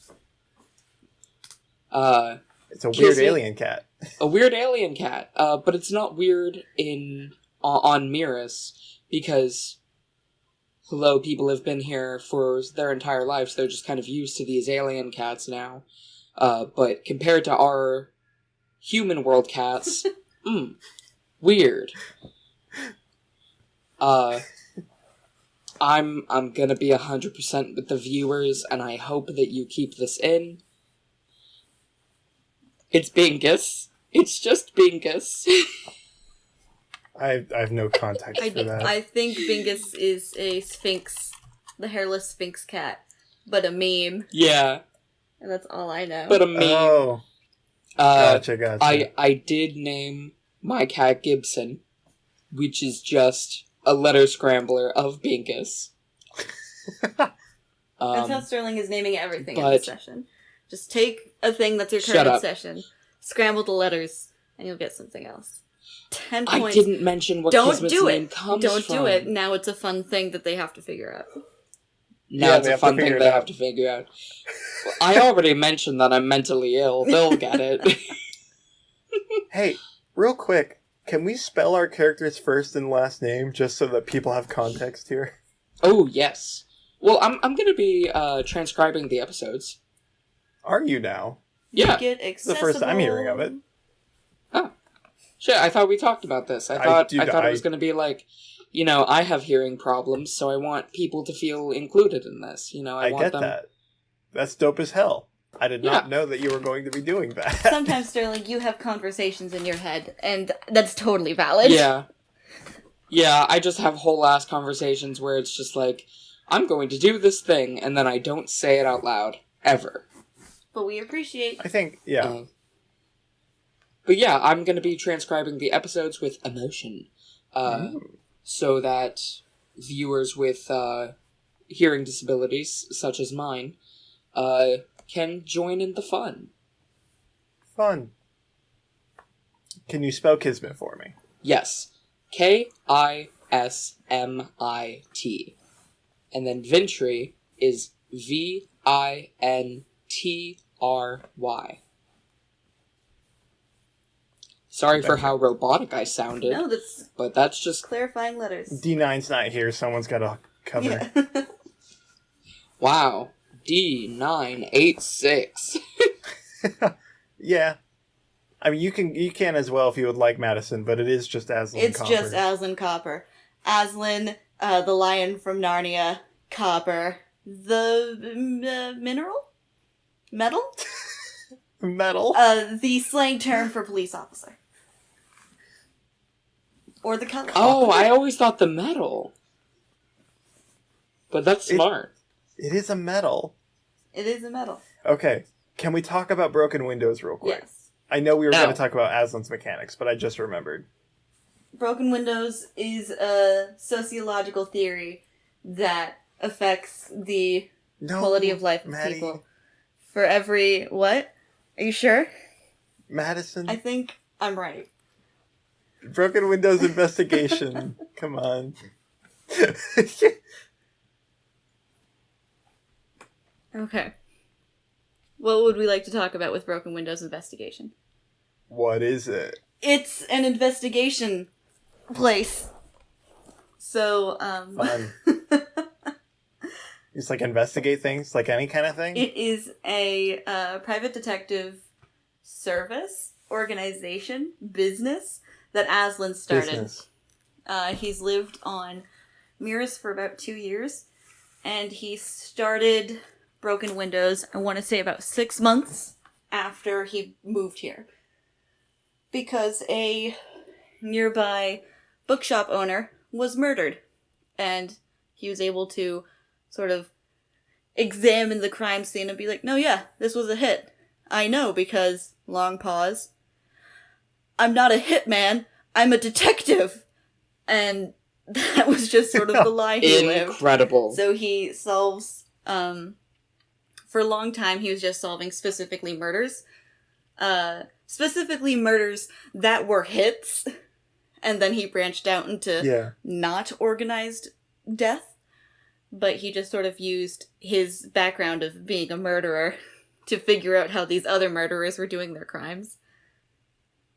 A: It's a weird alien cat.
B: A weird alien cat. But it's not weird on Miras, because, hello, people have been here for their entire lives. They're just kind of used to these alien cats now. But compared to our human world cats, weird. I'm gonna be 100% with the viewers, and I hope that you keep this in. It's Bingus. It's just Bingus.
A: I have no context for that.
C: I think Bingus is a sphinx, the hairless sphinx cat, but a meme.
B: Yeah.
C: And that's all I know.
B: But a meme.
A: Oh. Gotcha.
B: I did name my cat Gibson, which is just a letter scrambler of Bingus.
C: That's how Sterling is naming everything in this session. Just take a thing that's your current obsession, scramble the letters, and you'll get something else. 10 points.
B: I didn't mention what Kismet's name comes from.
C: Don't do it. Now it's a fun thing that they have to figure out.
B: Now it's a fun thing they have to figure out. Well, I already mentioned that I'm mentally ill. They'll get it.
A: Hey, real quick, can we spell our character's first and last name just so that people have context here?
B: Oh, yes. Well, I'm going to be transcribing the episodes.
A: Are you now?
B: Yeah.
A: It's the first I'm hearing of it.
B: Oh. Shit, I thought we talked about this. I thought it was going to be like, I have hearing problems, so I want people to feel included in this. I want
A: get
B: them...
A: that. That's dope as hell. I did not know that you were going to be doing that.
C: Sometimes, Sterling, you have conversations in your head, and that's totally valid.
B: Yeah. Yeah, I just have whole-ass conversations where it's just like, I'm going to do this thing, and then I don't say it out loud. Ever.
C: But we appreciate...
A: I think, yeah.
B: But yeah, I'm going to be transcribing the episodes with emotion, so that viewers with hearing disabilities, such as mine, can join in the fun.
A: Fun. Can you spell Kismet for me?
B: Yes. Kismit. And then Vintry is Vintry. Sorry for how robotic I sounded.
C: No,
B: but that's just
C: clarifying letters.
A: D9's not here. Someone's got to cover.
C: Yeah.
B: wow. D986.
A: Yeah. I mean, you can as well if you would like, Madison, but it is just Aslan
C: It's
A: Copper.
C: just Aslan Copper. Aslan, the lion from Narnia, Copper, the mineral? Metal?
A: Metal?
C: The slang term for police officer. Or the color.
B: Oh, I always thought the metal. But that's smart.
A: It is a metal.
C: It is a metal.
A: Okay. Can we talk about broken windows real quick?
C: Yes.
A: I know we were going to talk about Aslan's mechanics, but I just remembered.
C: Broken windows is a sociological theory that affects the quality of life of people. For every... What? Are you sure?
A: Madison?
C: I think I'm right.
A: Broken windows investigation. Come on.
C: Okay. What would we like to talk about with Broken Windows investigation?
A: What is it?
C: It's an investigation place. So,
A: Fun. Just like investigate things, like any kind of thing?
C: It is a private detective service, organization, business that Aslan started.
A: Business.
C: He's lived on Miras for about 2 years, and he started Broken Windows, I want to say about 6 months after he moved here. Because a nearby bookshop owner was murdered, and he was able to sort of examine the crime scene and be like, no, yeah, this was a hit. I know, because, long pause, I'm not a hitman, I'm a detective! And that was just sort of the lie he lived.
B: Incredible.
C: So he solves, for a long time he was just solving specifically murders. Specifically murders that were hits, and then he branched out into not organized death. But he just sort of used his background of being a murderer to figure out how these other murderers were doing their crimes.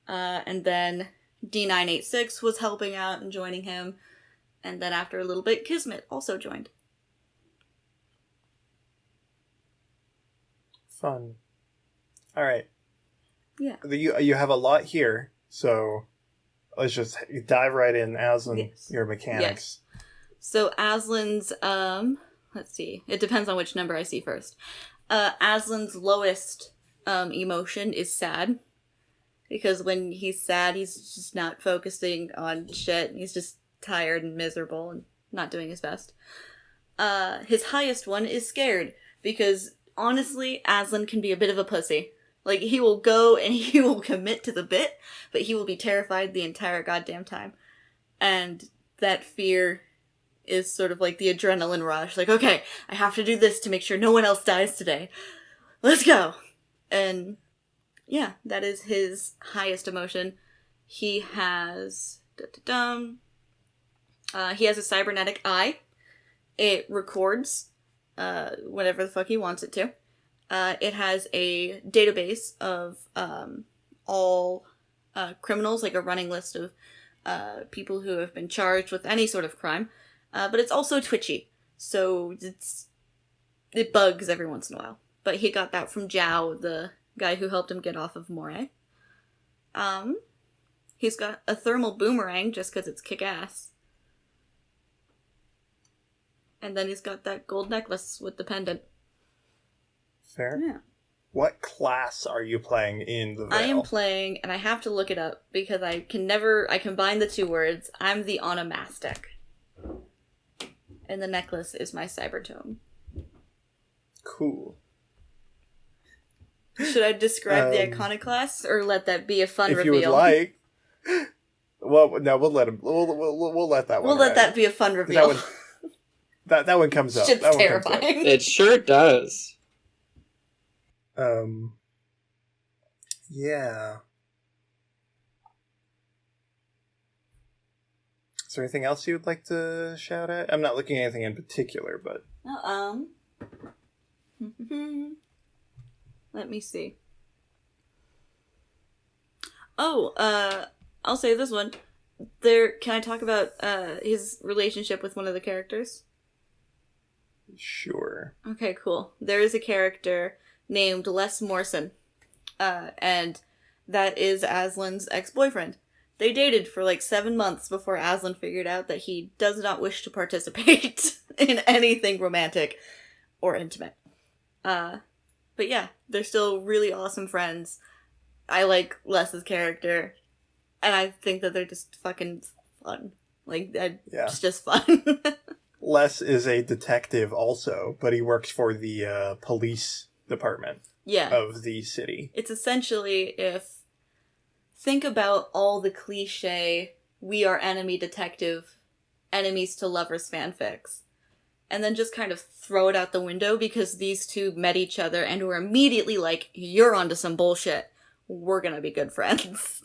C: And then D986 was helping out and joining him. And then after a little bit, Kismet also joined.
A: Fun. Alright.
C: Yeah.
A: You have a lot here, so let's just dive right in, Aslan, your mechanics.
C: Yes. So Aslan's, let's see. It depends on which number I see first. Aslan's lowest emotion is sad. Because when he's sad, he's just not focusing on shit. He's just tired and miserable and not doing his best. His highest one is scared. Because, honestly, Aslan can be a bit of a pussy. Like, he will go and he will commit to the bit, but he will be terrified the entire goddamn time. And that fear is sort of like the adrenaline rush. Like, okay, I have to do this to make sure no one else dies today. Let's go! And yeah, that is his highest emotion. He has... he has a cybernetic eye. It records whatever the fuck he wants it to. It has a database of all criminals, like a running list of people who have been charged with any sort of crime. But it's also twitchy, so it bugs every once in a while. But he got that from Zhao, the guy who helped him get off of Moray. He's got a thermal boomerang just because it's kick-ass. And then he's got that gold necklace with the pendant.
A: Fair.
C: Yeah.
A: What class are you playing in the Veil?
C: I am playing, and I have to look it up, because I combine the two words. I'm the onomastic. And the necklace is my cybertome.
A: Cool.
C: Should I describe the iconoclast, or let that be a fun reveal?
A: If you would like. Well, no, we'll let him. We'll let that one.
C: We'll let that be a fun reveal.
A: That one comes up.
C: Shit's
A: that one
C: terrifying.
A: comes up.
B: It sure does.
A: Yeah. Is there anything else you would like to shout at? I'm not looking at anything in particular, but...
C: Let me see. I'll say this one. Can I talk about his relationship with one of the characters?
A: Sure.
C: Okay, cool. There is a character named Les Morrison, and that is Aslan's ex-boyfriend. They dated for like 7 months before Aslan figured out that he does not wish to participate in anything romantic or intimate. But yeah, they're still really awesome friends. I like Les's character, and I think that they're just fucking fun. Like, it's just fun.
A: Les is a detective also, but he works for the police department of the city. It's
C: essentially think about all the cliche, we are enemy detective, enemies to lovers fanfics, and then just kind of throw it out the window because these two met each other and were immediately like, you're onto some bullshit. We're gonna be good friends.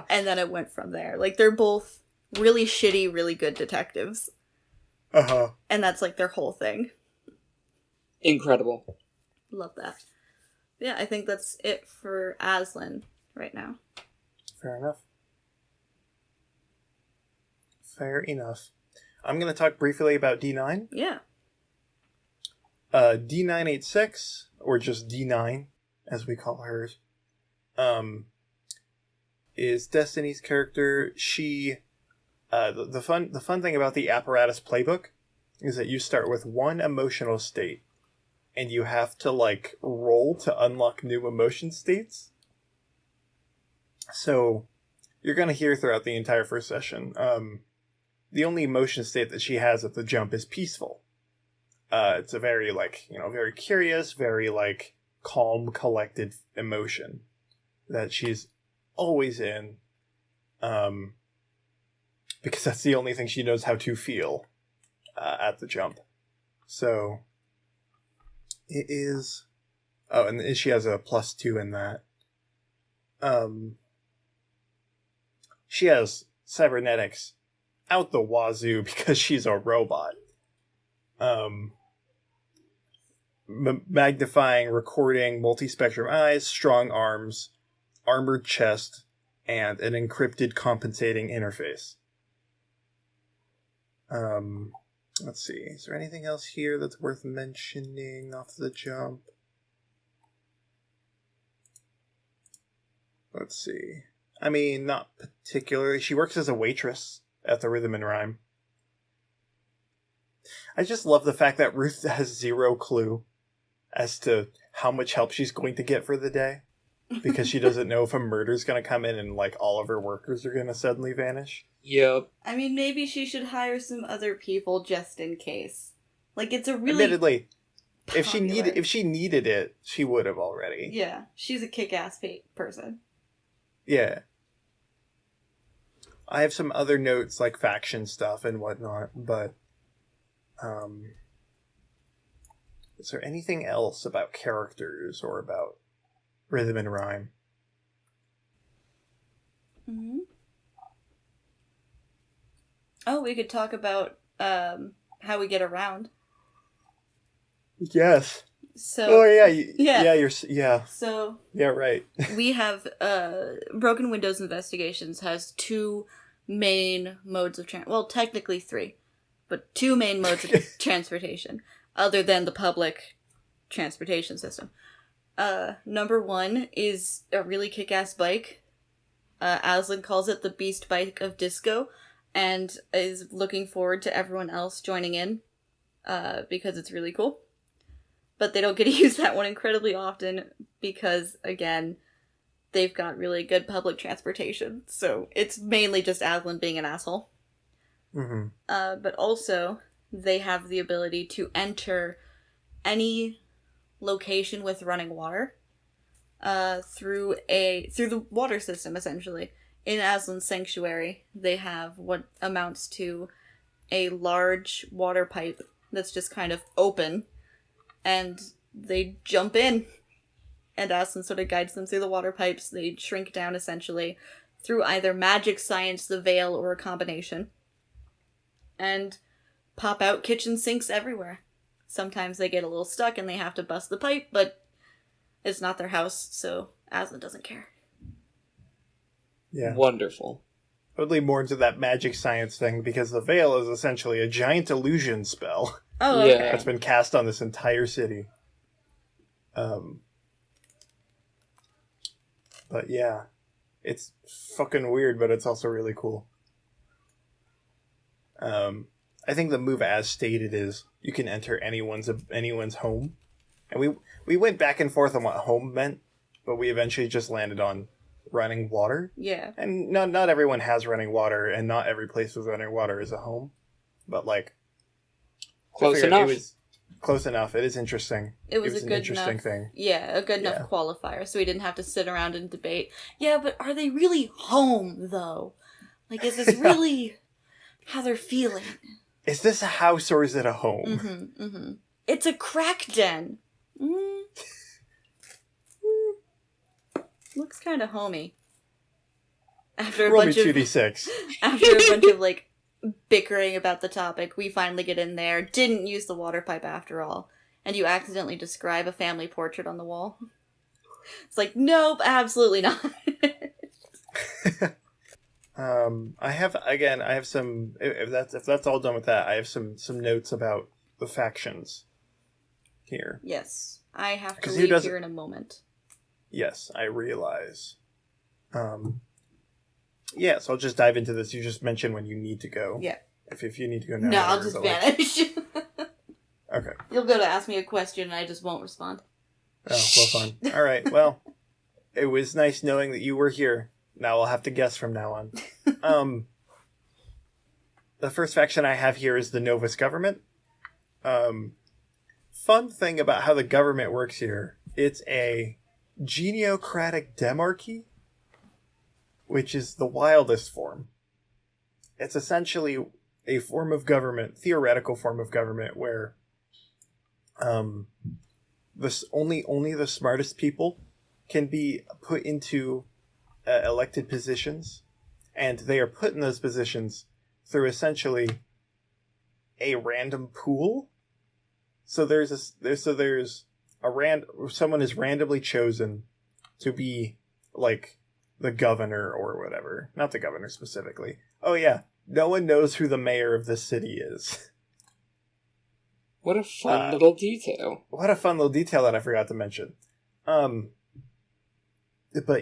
C: And then it went from there. Like, they're both really shitty, really good detectives.
A: Uh-huh.
C: And that's like their whole thing.
B: Incredible.
C: Love that. Yeah, I think that's it for Aslan right now.
A: Fair enough. Fair enough. I'm going to talk briefly about D9.
C: Yeah.
A: D986, or just D9, as we call hers, is Destiny's character. She, the fun thing about the apparatus playbook is that you start with one emotional state, and you have to, like, roll to unlock new emotion states. So, you're going to hear throughout the entire first session, the only emotion state that she has at the jump is peaceful. It's a very, like, very curious, very, like, calm, collected emotion that she's always in, because that's the only thing she knows how to feel at the jump. So, it is... Oh, and she has a +2 in that. She has cybernetics out the wazoo because she's a robot. Magnifying, recording, multispectrum eyes, strong arms, armored chest, and an encrypted compensating interface. Let's see. Is there anything else here that's worth mentioning off the jump? Let's see. I mean, not particularly. She works as a waitress at the Rhythm and Rhyme. I just love the fact that Ruth has zero clue as to how much help she's going to get for the day. Because she doesn't know if a murder's going to come in and, like, all of her workers are going to suddenly vanish.
B: Yep.
C: I mean, maybe she should hire some other people just in case. Like, it's a really...
A: Admittedly,
C: popular.
A: if she needed it, she would have already.
C: Yeah, she's a kick-ass person.
A: Yeah. I have some other notes, like faction stuff and whatnot, but... is there anything else about characters or about Rhythm and Rhyme?
C: Mm-hmm. Oh, we could talk about how we get around.
A: Yes.
C: So.
A: Oh yeah,
C: yeah. So.
A: Yeah, right.
C: We have Broken Windows Investigations has two main modes of technically three, but two main modes of transportation, other than the public transportation system. Number one is a really kick-ass bike. Aslan calls it the Beast Bike of Disco, and is looking forward to everyone else joining in, because it's really cool. But they don't get to use that one incredibly often, because, again, they've got really good public transportation, so it's mainly just Aslan being an asshole.
A: Mm-hmm.
C: But also, they have the ability to enter any location with running water through the water system, essentially. In Aslan's sanctuary, they have what amounts to a large water pipe that's just kind of open, and they jump in, and Aslan sort of guides them through the water pipes. They shrink down, essentially, through either magic, science, the veil, or a combination, and pop out kitchen sinks everywhere. Sometimes they get a little stuck and they have to bust the pipe, but it's not their house, so Aslan doesn't care.
A: Yeah.
B: Wonderful.
A: I would lean more into that magic science thing, because the veil is essentially a giant illusion spell
C: Oh,
B: Yeah.
C: okay.
A: that's been cast on this entire city. But yeah, it's fucking weird, but it's also really cool. I think the move, as stated, is you can enter anyone's home, and we went back and forth on what home meant, but we eventually just landed on running water.
C: Yeah.
A: And not everyone has running water, and not every place with running water is a home, but like I
B: Close
A: figured
B: enough.
A: It was close enough. It is interesting.
C: It was a
A: an
C: good
A: interesting
C: enough
A: thing.
C: Yeah, a good enough
A: Yeah.
C: qualifier, so we didn't have to sit around and debate. Yeah, but are they really home though? Like, is this really how they're feeling?
A: Is this a house or is it a home?
C: Mm-hmm. Mm-hmm. It's a crack den. Mm. Looks kind of homey. After a
A: Roll me
C: bunch of
A: 2d6.
C: after a bunch of like bickering about the topic, we finally get in there. Didn't use the water pipe after all, and you accidentally describe a family portrait on the wall. It's like, nope, absolutely not.
A: I have some. If that's all done with that, I have some notes about the factions here.
C: Yes, I have to
A: 'Cause who
C: leave
A: doesn't-
C: here in a moment.
A: Yes, I realize. Yeah, so I'll just dive into this. You just mentioned when you need to go.
C: Yeah.
A: If you need to go now.
C: No, I'll
A: or
C: just
A: but, like-
C: vanish.
A: Okay.
C: You'll go to ask me a question and I just won't respond.
A: Oh, well, fine. All right. Well, it was nice knowing that you were here. Now I'll have to guess from now on. The first faction I have here is the Novus government. Fun thing about how the government works here: it's a geniocratic demarchy, which is the wildest form. It's essentially a form of government, theoretical form of government, where only the smartest people can be put into elected positions, and they are put in those positions through essentially a random pool. So someone is randomly chosen to be like the governor or whatever. Not the governor specifically. Oh yeah, no one knows who the mayor of this city is.
B: What a fun little detail.
A: What a fun little detail that I forgot to mention. But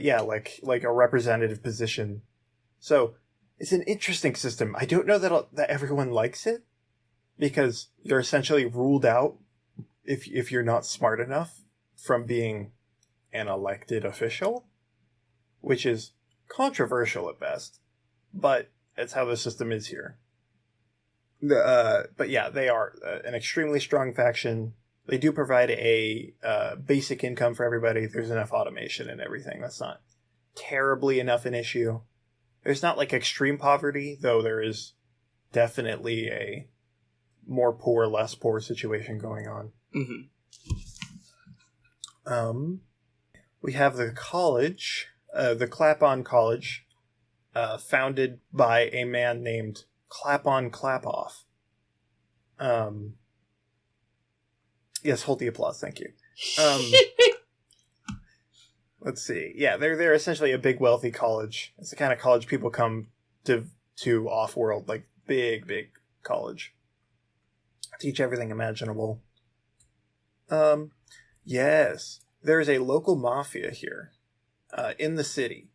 A: yeah, like a representative position. So it's an interesting system. I don't know that everyone likes it, because you're essentially ruled out if you're not smart enough from being an elected official, which is controversial at best, but it's how the system is here. But yeah, they are an extremely strong faction. They do provide a basic income for everybody. There's enough automation and everything. That's not terribly enough an issue. There's not like extreme poverty, though there is definitely a more poor, less poor situation going on.
B: Mm-hmm.
A: We have the college, the Clap-On College, founded by a man named Clap-On Clap-Off. Yes, hold the applause, thank you. Let's see. Yeah, they're essentially a big, wealthy college. It's the kind of college people come to off-world, like big college. Teach everything imaginable. Yes, there is a local mafia here, in the city,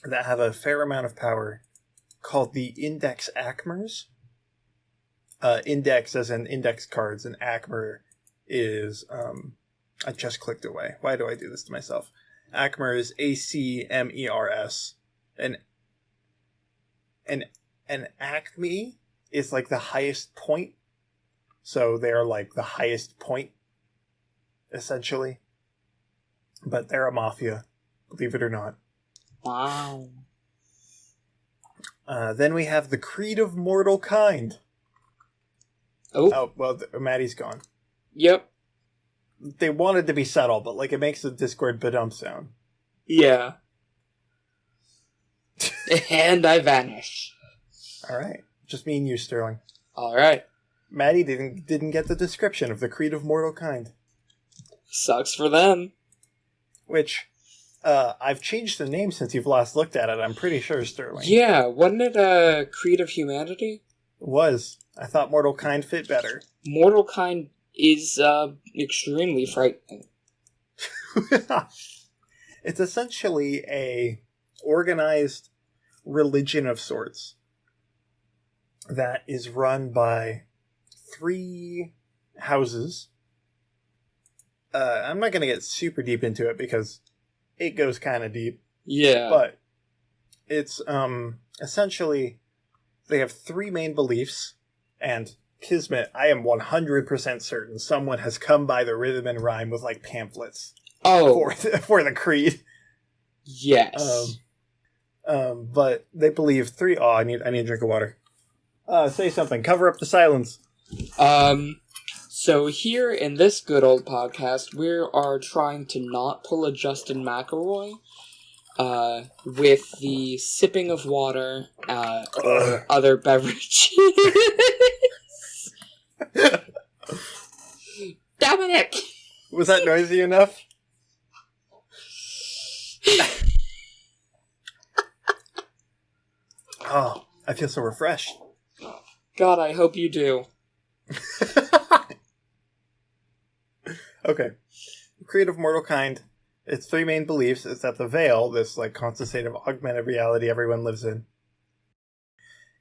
A: that have a fair amount of power, called the Index Acmers. Index as in index cards, and Acmer is, I just clicked away. Why do I do this to myself? Acmer is ACMERS. And Acme is like the highest point. So they're like the highest point essentially. But they're a mafia, believe it or not.
B: Wow.
A: Then we have the Creed of Mortal Kind. Oh, well, Maddie's gone.
B: Yep.
A: They wanted to be subtle, but like it makes the Discord ba-dum sound.
B: Yeah. And I vanish.
A: Alright. Just me and you, Sterling.
B: Alright.
A: Maddie didn't get the description of the Creed of Mortal Kind.
B: Sucks for them.
A: Which, I've changed the name since you've last looked at it, I'm pretty sure, Sterling.
B: Yeah, wasn't it Creed of Humanity?
A: It was. I thought Mortal Kind fit better.
B: Mortal Kind is extremely frightening.
A: It's essentially a organized religion of sorts that is run by 3 houses. I'm not going to get super deep into it because it goes kind of deep.
B: Yeah.
A: But it's essentially they have 3 main beliefs, and Kismet, I am 100% certain someone has come by the rhythm and rhyme with like pamphlets for the creed.
B: Yes.
A: But they believe 3. Oh, I need a drink of water. Say something. Cover up the silence.
B: So here in this good old podcast, we are trying to not pull a Justin McElroy, with the sipping of water, or other beverages. Dominic!
A: Was that noisy enough? Oh, I feel so refreshed.
B: God, I hope you do.
A: Okay. Creed of Mortal Kind. Its 3 main beliefs is that the veil, this like constant state of augmented reality everyone lives in,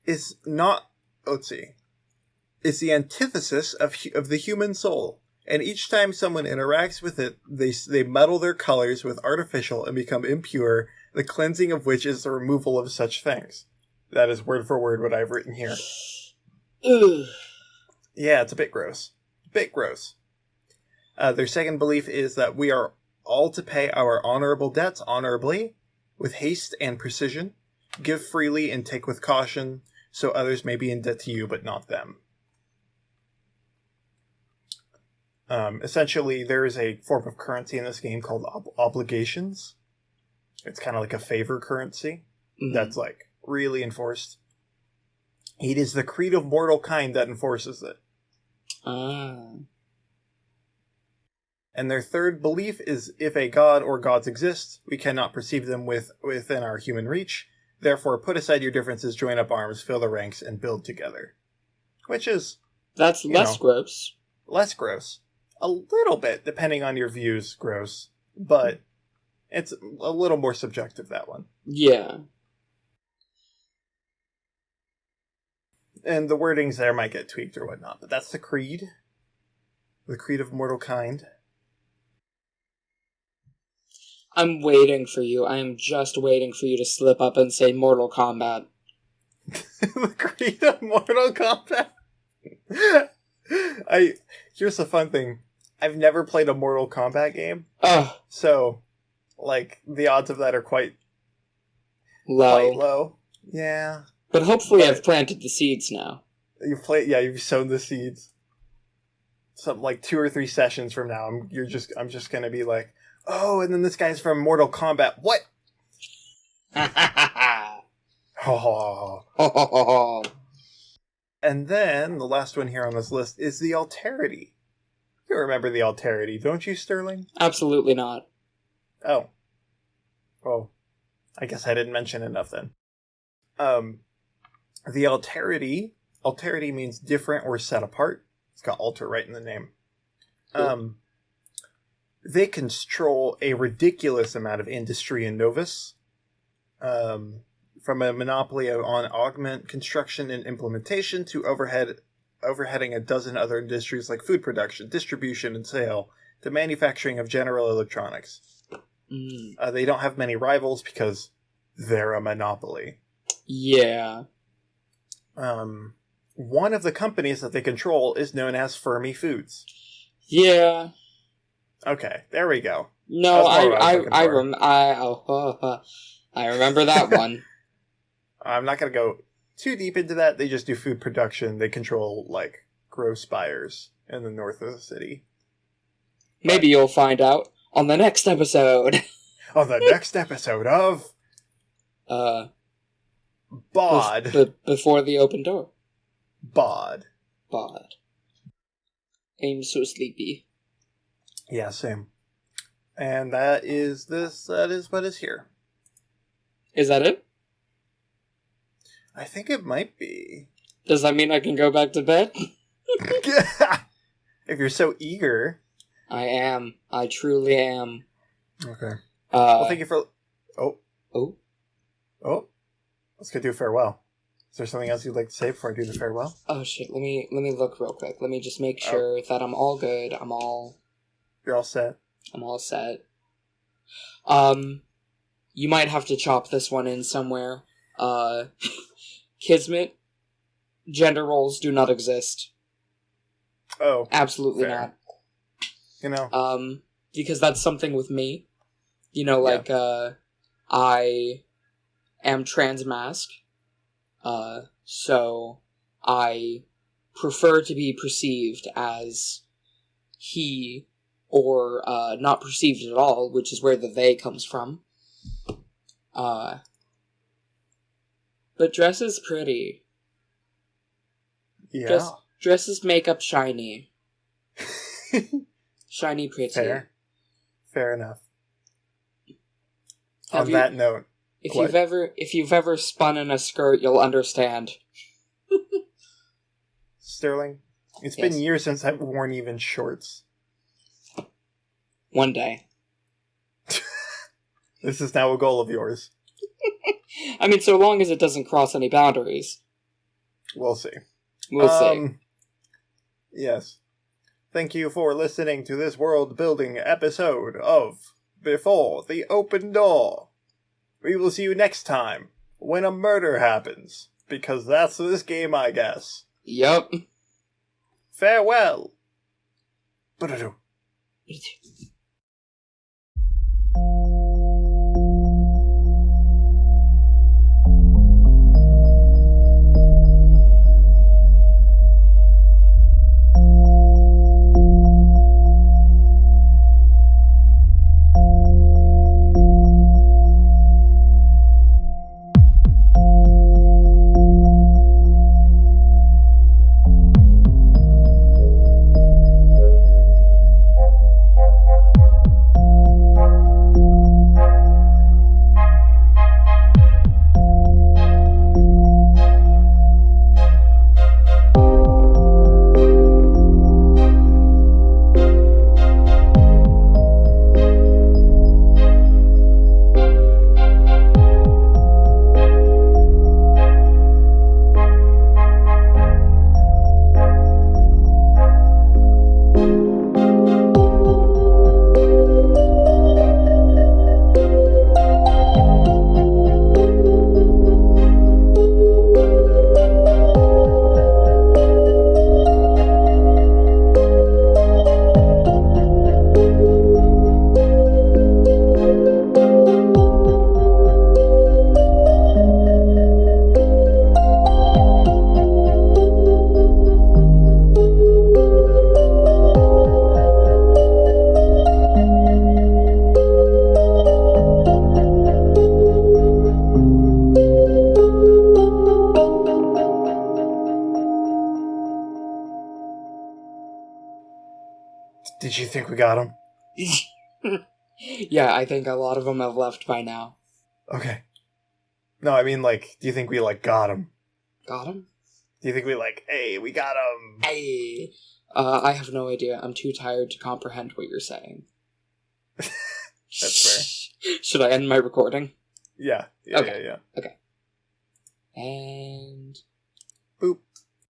A: is not, is the antithesis of the human soul. And each time someone interacts with it, they muddle their colors with artificial and become impure, the cleansing of which is the removal of such things. That is word for word what I've written here.
B: Ugh.
A: Yeah, it's a bit gross. Their second belief is that we are all to pay our honorable debts honorably, with haste and precision, give freely and take with caution, so others may be in debt to you, but not them. Essentially, there is a form of currency in this game called obligations. It's kind of like a favor currency that's like really enforced. It is the Creed of Mortal Kind that enforces it. And their third belief is if a god or gods exist, we cannot perceive them within our human reach. Therefore, put aside your differences, join up arms, fill the ranks, and build together. Which is...
B: That's less gross.
A: Less gross. A little bit, depending on your views, gross. But it's a little more subjective, that one.
B: Yeah.
A: And the wordings there might get tweaked or whatnot, but that's the Creed. The Creed of Mortal Kind.
B: I'm waiting for you. I am just waiting for you to slip up and say Mortal Kombat.
A: The Creed of Mortal Kombat. Here's the fun thing. I've never played a Mortal Kombat game.
B: Oh.
A: So, like, the odds of that are quite low. Yeah.
B: But hopefully I've planted the seeds now.
A: You've sown the seeds. Something like 2 or 3 sessions from now, I'm just gonna be like, oh, and then this guy's from Mortal Kombat. What? Oh. And then, the last one here on this list is the Alterity. You remember the Alterity, don't you, Sterling?
B: Absolutely not.
A: Oh. Well, I guess I didn't mention enough then. The Alterity means different or set apart. It's got alter right in the name. Cool. They control a ridiculous amount of industry in Novus. From a monopoly on augment construction and implementation to overheading a dozen other industries like food production, distribution, and sale, to manufacturing of general electronics. They don't have many rivals because they're a monopoly.
B: Yeah.
A: One of the companies that they control is known as Fermi Foods.
B: Yeah.
A: Okay, there we go.
B: No,
A: That's more what I was looking for.
B: I remember that one.
A: I'm not going to go too deep into that. They just do food production. They control, like, grow spires in the north of the city.
B: Maybe you'll find out on the next episode.
A: On the next episode of... Bod.
B: Before the open door.
A: Bod.
B: I'm so sleepy.
A: Yeah, same. And that is what is here.
B: Is that it?
A: I think it might be.
B: Does that mean I can go back to bed?
A: If you're so eager.
B: I am. I truly am.
A: Okay. Well, thank you for...
B: Oh.
A: Let's go do a farewell. Is there something else you'd like to say before I do the farewell?
B: Oh shit, let me look real quick. Let me just make sure that I'm all good.
A: You're all set?
B: I'm all set. You might have to chop this one in somewhere. Kismet, gender roles do not exist.
A: Oh.
B: Absolutely
A: fair.
B: not.
A: You know.
B: Because that's something with me. You know, like, I am transmask. So I prefer to be perceived as he, or not perceived at all, which is where the they comes from. But dresses pretty.
A: Yeah.
B: Dresses make up shiny. Shiny pretty.
A: Fair enough.
B: Have
A: On that note.
B: If you've ever spun in a skirt, you'll understand.
A: Sterling, it's been years since I've worn even shorts.
B: One day.
A: This is now a goal of yours.
B: I mean, so long as it doesn't cross any boundaries.
A: We'll see.
B: We'll see.
A: Yes. Thank you for listening to this world-building episode of Before the Open Door. We will see you next time when a murder happens, because that's this game, I guess.
B: Yup.
A: Farewell. Ba-da-doo. Did you think we got him?
B: Yeah, I think a lot of them have left by now.
A: Okay. No, I mean, like, do you think we, like, got him?
B: Got him?
A: Do you think we, like, hey, we got him?
B: Hey! I have no idea. I'm too tired to comprehend what you're saying.
A: That's fair.
B: Should I end my recording?
A: Yeah.
B: Okay.
A: Yeah.
B: Okay. And...